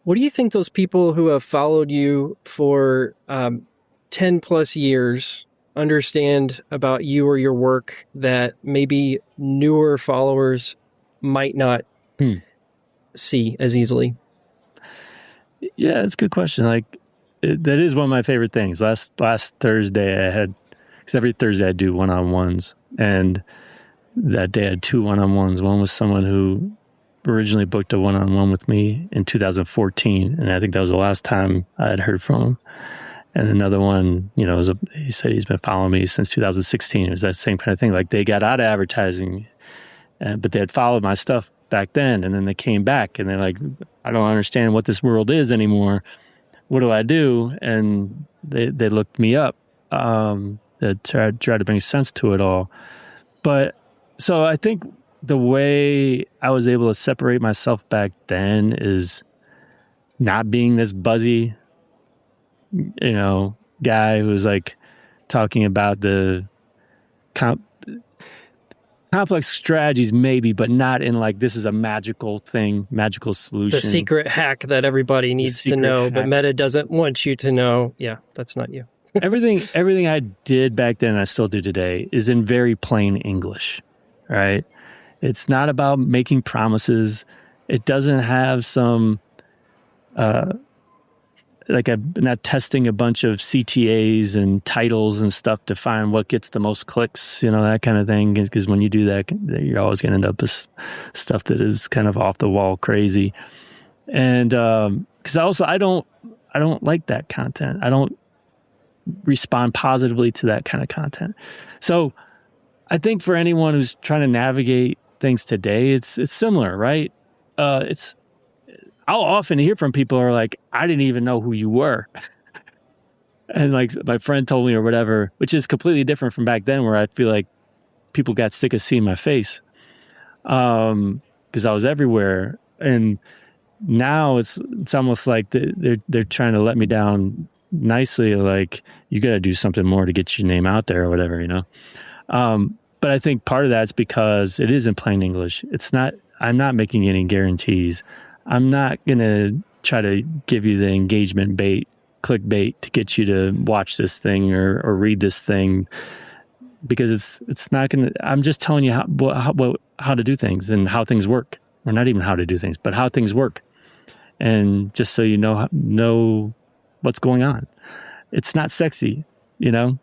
What do you think those people who have followed you for 10 plus years understand about you or your work that maybe newer followers might not see as easily? Yeah, it's a good question. Like that is one of my favorite things. Last Thursday I had, because every Thursday I do one-on-ones, and that day I had 2 one-on-ones. One was someone who originally booked a one-on-one with me in 2014, and I think that was the last time I had heard from him. And another one, he said he's been following me since 2016. It was that same kind of thing. Like they got out of advertising, but they had followed my stuff back then, and then they came back, and they're like, I don't understand what this world is anymore. What do I do? And they looked me up, they tried to bring sense to it all. But so I think the way I was able to separate myself back then is not being this buzzy, guy who was like talking about the complex strategies maybe, but not in like, this is a magical thing, magical solution. The secret hack that everybody needs to know, but Meta doesn't want you to know. Yeah, that's not you. everything I did back then, I still do today, is in very plain English, right? It's not about making promises. It doesn't have some like I'm not testing a bunch of CTAs and titles and stuff to find what gets the most clicks, that kind of thing. Because when you do that, you're always going to end up with stuff that is kind of off the wall crazy. And because also I don't like that content. I don't respond positively to that kind of content. So I think for anyone who's trying to navigate things today, it's similar, right? I'll often hear from people who are like, I didn't even know who you were. And like my friend told me or whatever, which is completely different from back then where I feel like people got sick of seeing my face because I was everywhere. And now it's almost like they're trying to let me down nicely, like you got to do something more to get your name out there or whatever, But I think part of that's because it is in plain English. I'm not making any guarantees. I'm not going to try to give you the engagement clickbait to get you to watch this thing or read this thing because it's not going to, I'm just telling you how to do things and how things work, or not even how to do things, but how things work. And just so you know what's going on. It's not sexy, and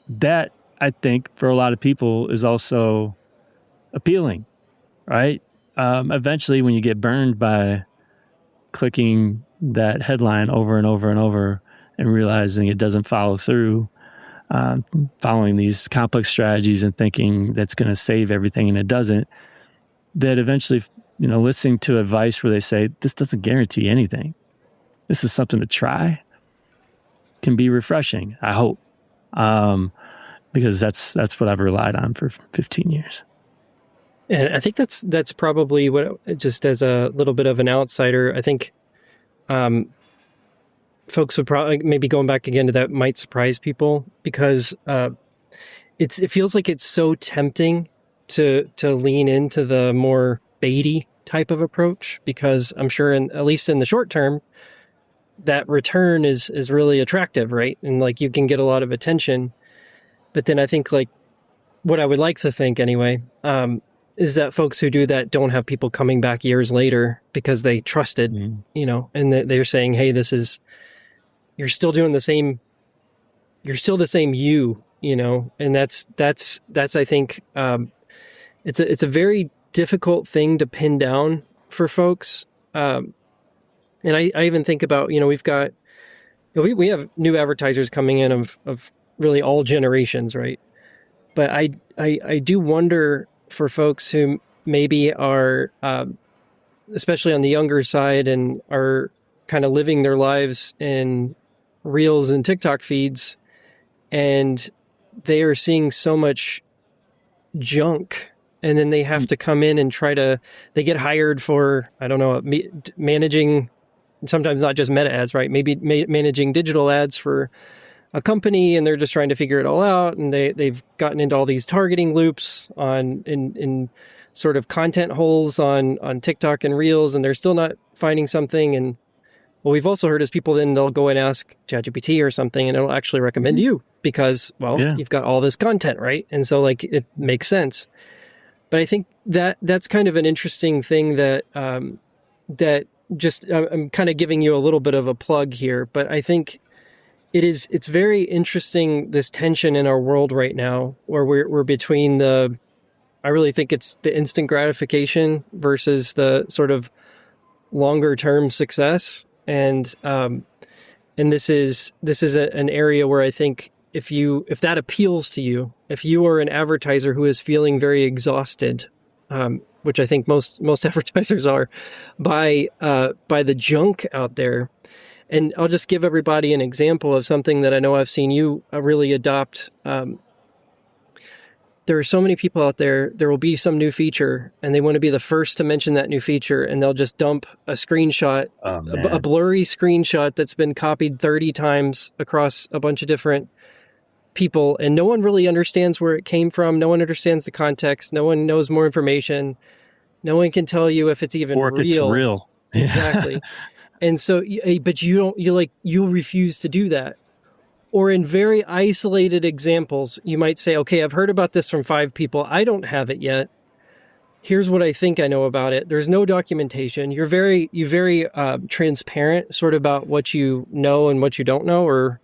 that I think for a lot of people is also appealing. Right? Eventually, when you get burned by clicking that headline over and over and over and realizing it doesn't follow through, following these complex strategies and thinking that's going to save everything and it doesn't, that eventually, listening to advice where they say, this doesn't guarantee anything. This is something to try, can be refreshing, I hope, because that's what I've relied on for 15 years. And I think that's probably what, just as a little bit of an outsider, I think folks would probably, maybe going back again to that, might surprise people because it feels like it's so tempting to lean into the more baity type of approach, because I'm sure at least in the short term, that return is really attractive, right? And like you can get a lot of attention. But then I think like what I would like to think anyway, is that folks who do that don't have people coming back years later because they trusted, and they're saying, hey, you're still doing the same, you're still the same and that's I think, it's a very difficult thing to pin down for folks. And I even think about, we've got, we have new advertisers coming in of really all generations, right? But I do wonder for folks who maybe are, especially on the younger side, and are kind of living their lives in Reels and TikTok feeds, and they are seeing so much junk, and then they have to come in and they get hired for, I don't know, managing, sometimes not just meta ads, right? Maybe managing digital ads for a company, and they're just trying to figure it all out. And they've gotten into all these targeting loops in sort of content holes on TikTok and Reels, and they're still not finding something. And what we've also heard is people then they'll go and ask ChatGPT or something, and it'll actually recommend you because, you've got all this content, right? And so like it makes sense. But I think that's kind of an interesting thing that I'm kind of giving you a little bit of a plug here, but I think it's very interesting, this tension in our world right now where we're between I really think it's the instant gratification versus the sort of longer term success. And this is an area where I think if that appeals to you, if you are an advertiser who is feeling very exhausted, which I think most advertisers are by the junk out there. And I'll just give everybody an example of something that I know I've seen you really adopt. There are so many people out there, there will be some new feature, and they want to be the first to mention that new feature, and they'll just dump a screenshot, a blurry screenshot that's been copied 30 times across a bunch of different people, and no one really understands where it came from. No one understands the context. No one knows more information. No one can tell you if it's even or if it's real. Exactly. And so, but you'll refuse to do that. Or in very isolated examples, you might say, okay, I've heard about this from 5 people. I don't have it yet. Here's what I think I know about it. There's no documentation. You're very transparent sort of about what you know and what you don't know, or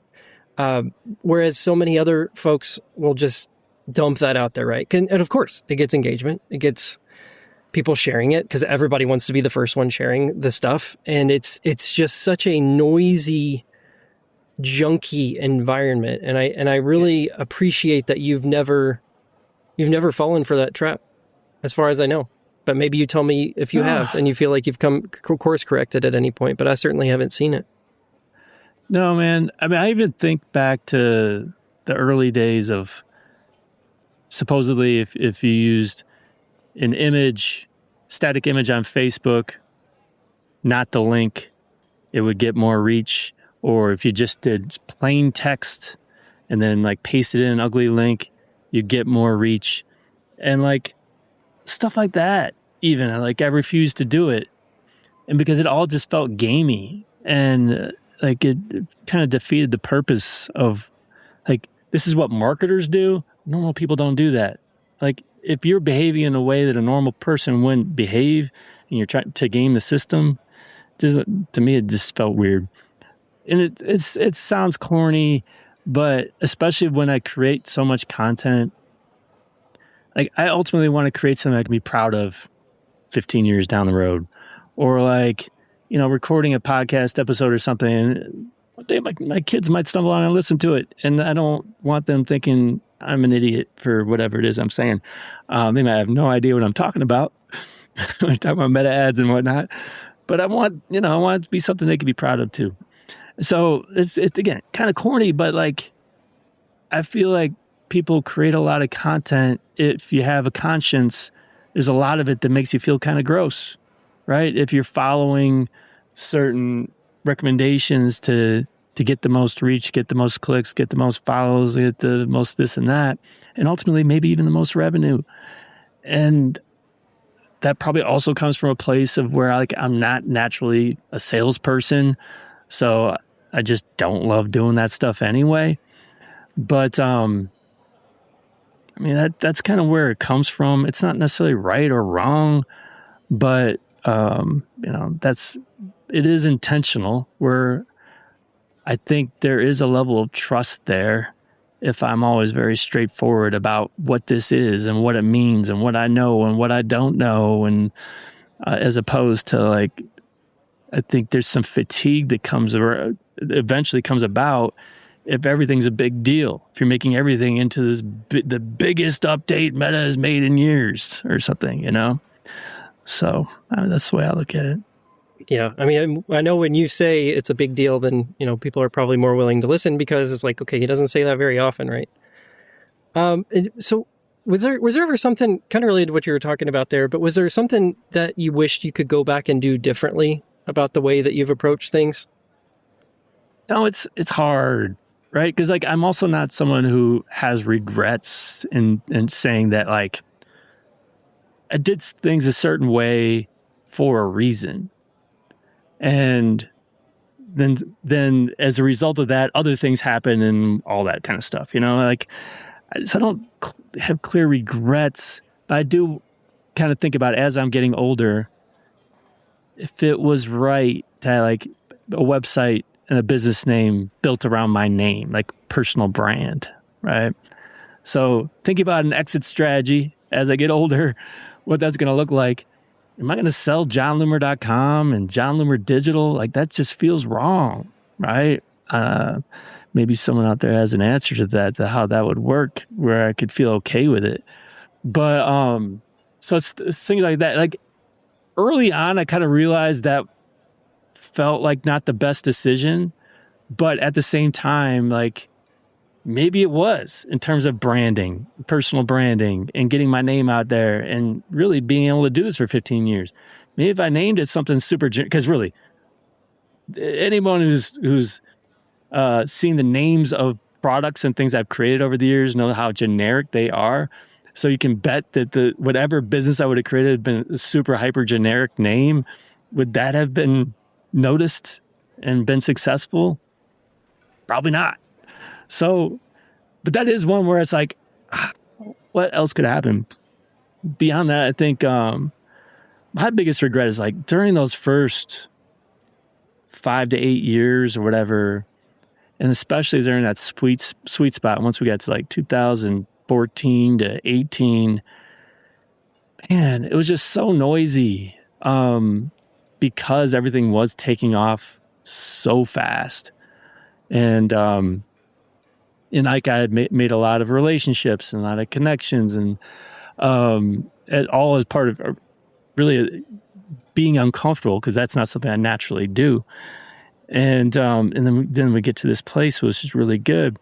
whereas so many other folks will just dump that out there, right? And of course, it gets engagement. It gets people sharing it because everybody wants to be the first one sharing the stuff. And it's just such a noisy, junky environment. And I really appreciate that you've never fallen for that trap, as far as I know. But maybe you tell me if you have and you feel like you've come course corrected at any point, but I certainly haven't seen it. No, man. I mean, I even think back to the early days of supposedly if you used an image, static image on Facebook, not the link, it would get more reach. Or if you just did plain text and then like pasted in an ugly link, you get more reach. And like stuff like that, even like I refused to do it. And because it all just felt gamey and like it kind of defeated the purpose of like, this is what marketers do. Normal people don't do that. Like if you're behaving in a way that a normal person wouldn't behave and you're trying to game the system, just, to me, it just felt weird. And it sounds corny, but especially when I create so much content, like I ultimately want to create something I can be proud of 15 years down the road, or like, you know, recording a podcast episode or something. And one day my kids might stumble on and listen to it. And I don't want them thinking I'm an idiot for whatever it is I'm saying. They might have no idea what I'm talking about. I'm talking about meta ads and whatnot, but I want it to be something they can be proud of too. So it's again, kind of corny, but like, I feel like people create a lot of content. If you have a conscience, there's a lot of it that makes you feel kind of gross, right? If you're following certain recommendations to get the most reach, get the most clicks, get the most follows, get the most this and that, and ultimately maybe even the most revenue. And that probably also comes from a place of where like I'm not naturally a salesperson. So I just don't love doing that stuff anyway. But I mean, that's kind of where it comes from. It's not necessarily right or wrong, but it is intentional, where I think there is a level of trust there if I'm always very straightforward about what this is and what it means and what I know and what I don't know, and as opposed to like, I think there's some fatigue that eventually comes about if everything's a big deal. If you're making everything into the biggest update Meta has made in years or something, you know? So that's the way I look at it. Yeah. I mean, I know when you say it's a big deal, then, you know, people are probably more willing to listen because it's like, okay, he doesn't say that very often, right? So was there ever something kind of related to what you were talking about there, but was there something that you wished you could go back and do differently about the way that you've approached things? No, it's hard, right? Because like I'm also not someone who has regrets in saying that like I did things a certain way for a reason, and then as a result of that, other things happen and all that kind of stuff. You know, like so I don't have clear regrets, but I do kind of think about as I'm getting older, if it was right to have like a website and a business name built around my name, like personal brand, right? So thinking about an exit strategy as I get older, what that's going to look like. Am I going to sell johnloomer.com and John Loomer Digital? Like that just feels wrong, right? Maybe someone out there has an answer to that, to how that would work, where I could feel okay with it. But so it's things like that. Like early on, I kind of realized that felt like not the best decision, but at the same time, like maybe it was in terms of branding, personal branding, and getting my name out there and really being able to do this for 15 years. Maybe if I named it something super, because really anyone who's seen the names of products and things I've created over the years know how generic they are. So you can bet that whatever business I would have created had been a super hyper generic name. Would that have been noticed and been successful? Probably not. So, but that is one where it's like, what else could happen? Beyond that, I think my biggest regret is like during those first 5 to 8 years or whatever, and especially during that sweet spot, once we got to like 2014 to 18, man, it was just so noisy because everything was taking off so fast. And like I had made a lot of relationships and a lot of connections, and it all as part of really being uncomfortable, because that's not something I naturally do. And then we get to this place, which is really good.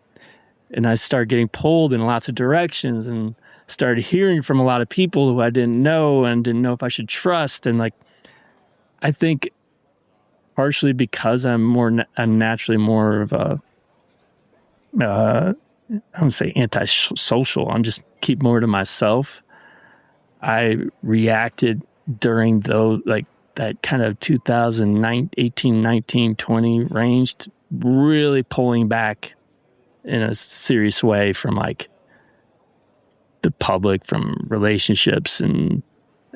And I started getting pulled in lots of directions and started hearing from a lot of people who I didn't know and didn't know if I should trust. And like, I think partially because I'm naturally more of a, I don't say antisocial. I'm just keep more to myself. I reacted during those, like that kind of 2018, 19, 20 range, really pulling back in a serious way from like the public, from relationships and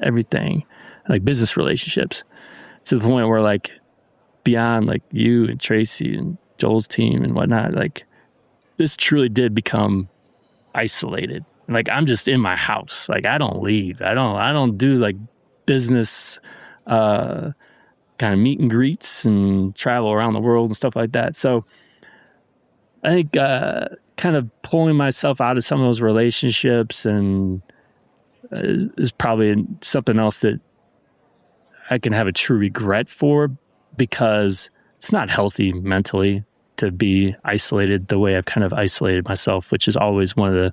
everything, like business relationships, to the point where like beyond like you and Tracy and Joel's team and whatnot, like this truly did become isolated. Like I'm just in my house. Like I don't leave. I don't do like business kind of meet and greets and travel around the world and stuff like that. So I think kind of pulling myself out of some of those relationships and is probably something else that I can have a true regret for, because it's not healthy mentally to be isolated the way I've kind of isolated myself, which is always one of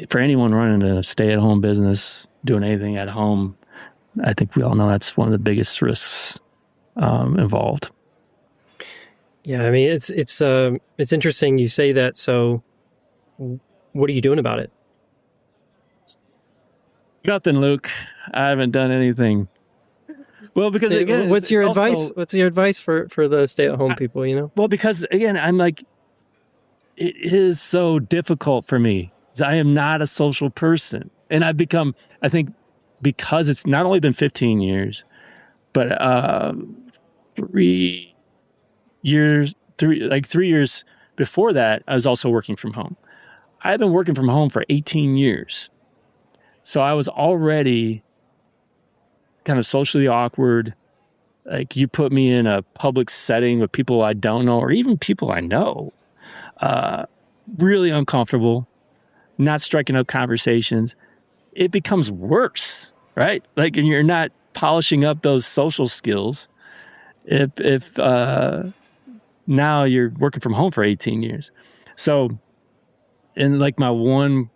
for anyone running a stay-at-home business, doing anything at home, I think we all know that's one of the biggest risks involved. Yeah, I mean, it's interesting you say that. So what are you doing about it? Nothing, Luke. I haven't done anything. Well, because again, what's your advice? What's your advice for the stay-at-home people, you know? Well, because again, I'm like, it is so difficult for me. I am not a social person. And I've become, I think, because it's not only been 15 years, but 3 years before that, I was also working from home. I've been working from home for 18 years. So I was already kind of socially awkward. Like you put me in a public setting with people I don't know, or even people I know, really uncomfortable, not striking up conversations. It becomes worse, right? Like, and you're not polishing up those social skills if now you're working from home for 18 years. So, and like my one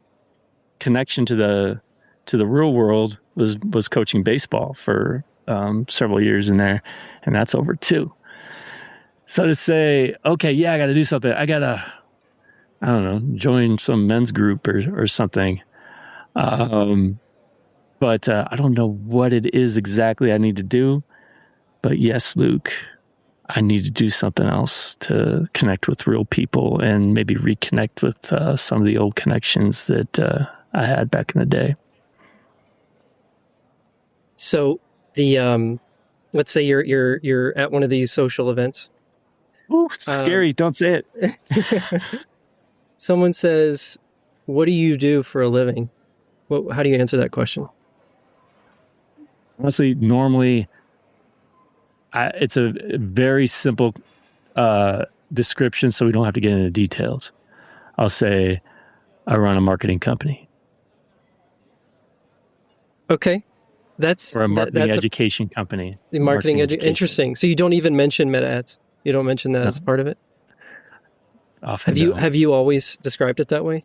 connection to the real world was coaching baseball for several years in there, and that's over too. So to say, okay, yeah, I got to do something. I got to, I don't know, join some men's group or something. But I don't know what it is exactly I need to do. But yes, Luke, I need to do something else to connect with real people and maybe reconnect with some of the old connections that I had back in the day. So the let's say you're at one of these social events. Ooh, scary! Don't say it. Someone says, "What do you do for a living?" How do you answer that question? Honestly, normally, it's a very simple description, so we don't have to get into details. I'll say, I run a marketing company. Okay. Or a marketing education company. The marketing education. Interesting. So you don't even mention meta ads. You don't mention that as part of it? Often have you always described it that way?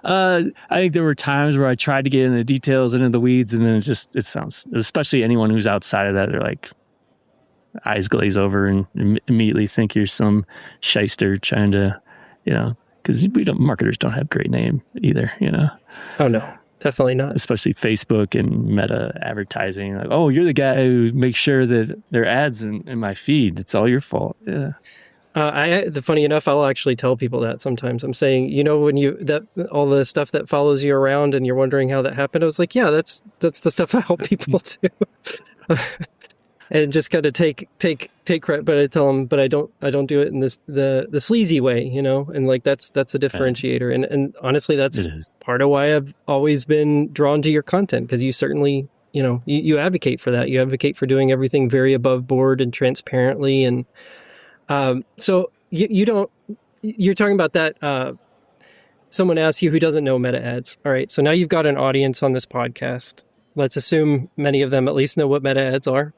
I think there were times where I tried to get into the details and into the weeds, and then it sounds, especially anyone who's outside of that, they're like, eyes glaze over and immediately think you're some shyster trying to, because marketers don't have great name either, Oh, no. definitely not. Especially Facebook and Meta advertising. Like, oh, you're the guy who makes sure that there are ads in my feed. It's all your fault. Yeah. Funny enough, I'll actually tell people that sometimes. I'm saying, when all the stuff that follows you around and you're wondering how that happened, I was like, yeah, that's the stuff I help people do. And just kind of take credit, but I tell them, but I don't do it in the sleazy way, and like that's a differentiator. And honestly, that's part of why I've always been drawn to your content, because you certainly, you advocate for that. You advocate for doing everything very above board and transparently. And so you're talking about that. Someone asks you who doesn't know meta ads. All right. So now you've got an audience on this podcast. Let's assume many of them at least know what meta ads are.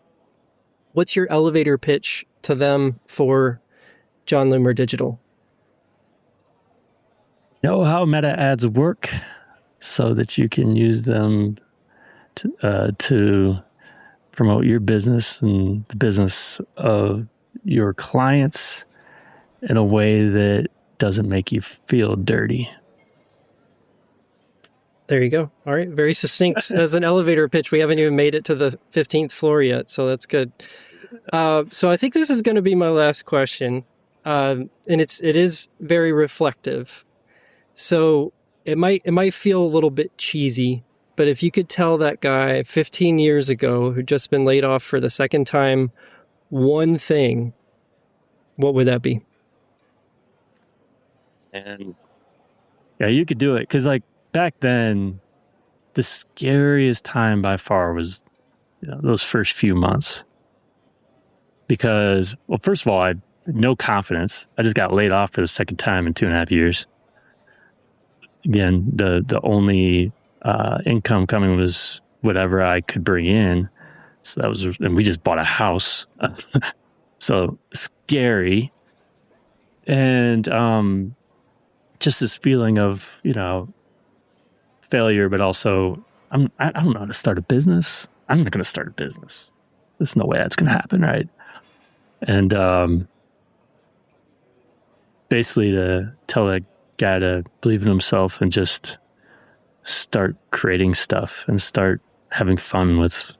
What's your elevator pitch to them for John Loomer Digital? Know how meta ads work so that you can use them to promote your business and the business of your clients in a way that doesn't make you feel dirty. There you go. All right. Very succinct as an elevator pitch. We haven't even made it to the 15th floor yet, so that's good. So I think this is going to be my last question. And it is very reflective. So it might feel a little bit cheesy, but if you could tell that guy 15 years ago who'd just been laid off for the second time one thing, what would that be? And yeah, you could do it. Because like back then, the scariest time by far was those first few months. Because, well, first of all, I had no confidence. I just got laid off for the second time in 2.5 years. Again, the only income coming was whatever I could bring in. So that was, and we just bought a house. So scary. And just this feeling of, failure, but also I don't know how to start a business. I'm not going to start a business. There's no way that's going to happen, right? And basically to tell that guy to believe in himself and just start creating stuff and start having fun with,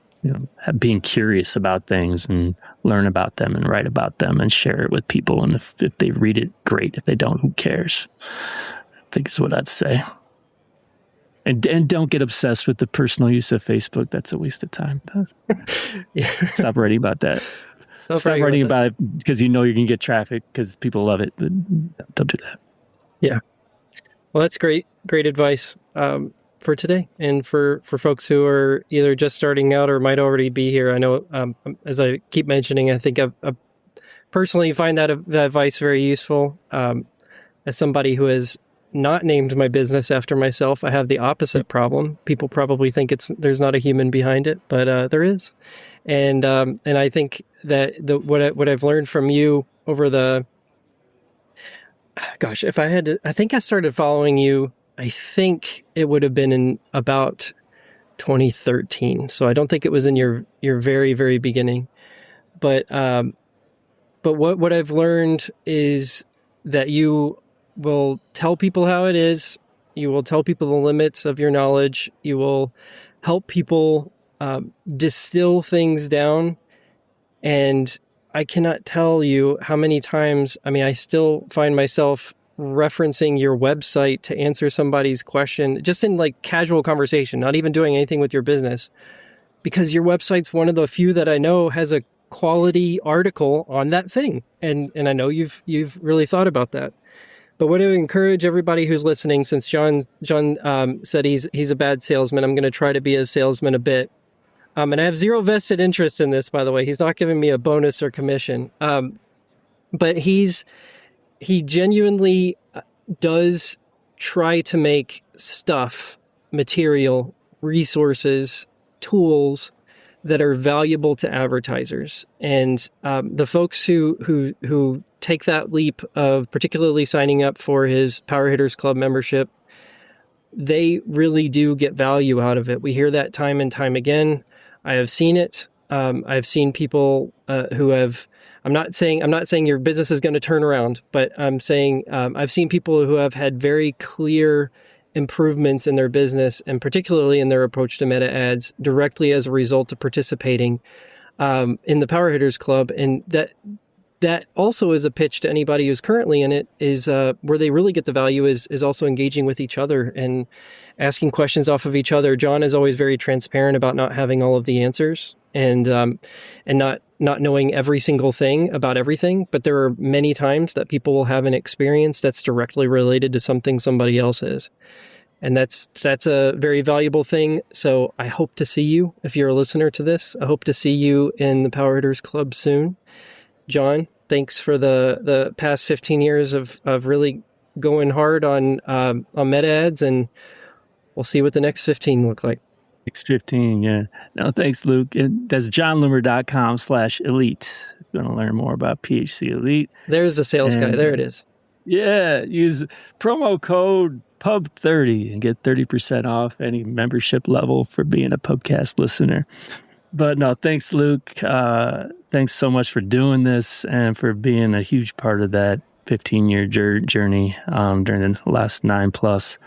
being curious about things and learn about them and write about them and share it with people. And if they read it, great. If they don't, who cares? I think is what I'd say. And don't get obsessed with the personal use of Facebook. That's a waste of time. Yeah. Stop writing about that. Stop writing about it because you're going to get traffic because people love it. But don't do that. Yeah. Well, that's great advice for today. And for folks who are either just starting out or might already be here. I know, as I keep mentioning, I think I personally find that advice very useful. As somebody who has not named my business after myself, I have the opposite problem. People probably think there's not a human behind it, but there is. And I think that what I've learned from you over the, gosh, I think I started following you, I think it would have been in about 2013. So I don't think it was in your very, very beginning. But what I've learned is that you will tell people how it is. You will tell people the limits of your knowledge. You will help people distill things down. And I cannot tell you how many times, I still find myself referencing your website to answer somebody's question, just in like casual conversation, not even doing anything with your business, because your website's one of the few that I know has a quality article on that thing. And I know you've really thought about that. But what I would encourage everybody who's listening, since John said he's a bad salesman, I'm going to try to be a salesman a bit. And I have zero vested interest in this, by the way. He's not giving me a bonus or commission. But he genuinely does try to make stuff, material, resources, tools that are valuable to advertisers. And the folks who take that leap of particularly signing up for his Power Hitters Club membership, they really do get value out of it. We hear that time and time again. I have seen it. I've seen people who have, I'm not saying your business is going to turn around, but I'm saying I've seen people who have had very clear improvements in their business, and particularly in their approach to meta ads, directly as a result of participating in the Power Hitters Club. And that also is a pitch to anybody who's currently in it, is where they really get the value is also engaging with each other and asking questions off of each other. John is always very transparent about not having all of the answers and not knowing every single thing about everything. But there are many times that people will have an experience that's directly related to something somebody else is. And that's a very valuable thing. So I hope to see you, if you're a listener to this, I hope to see you in the Power Hitters Club soon. John, thanks for the past 15 years of really going hard on meta ads, and we'll see what the next 15 look like. Next 15, yeah. No, thanks, Luke. And that's johnloomer.com/elite. If you want to learn more about PHC Elite. There's the sales guy. There it is. Yeah, use promo code PUB30 and get 30% off any membership level for being a Pubcast listener. But no, thanks, Luke. Thanks so much for doing this and for being a huge part of that 15-year journey during the last 9+.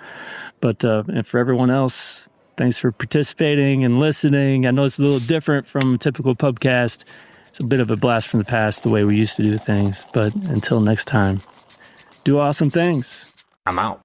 But and for everyone else, thanks for participating and listening. I know it's a little different from a typical Pubcast. It's a bit of a blast from the past, the way we used to do things. But until next time, do awesome things. I'm out.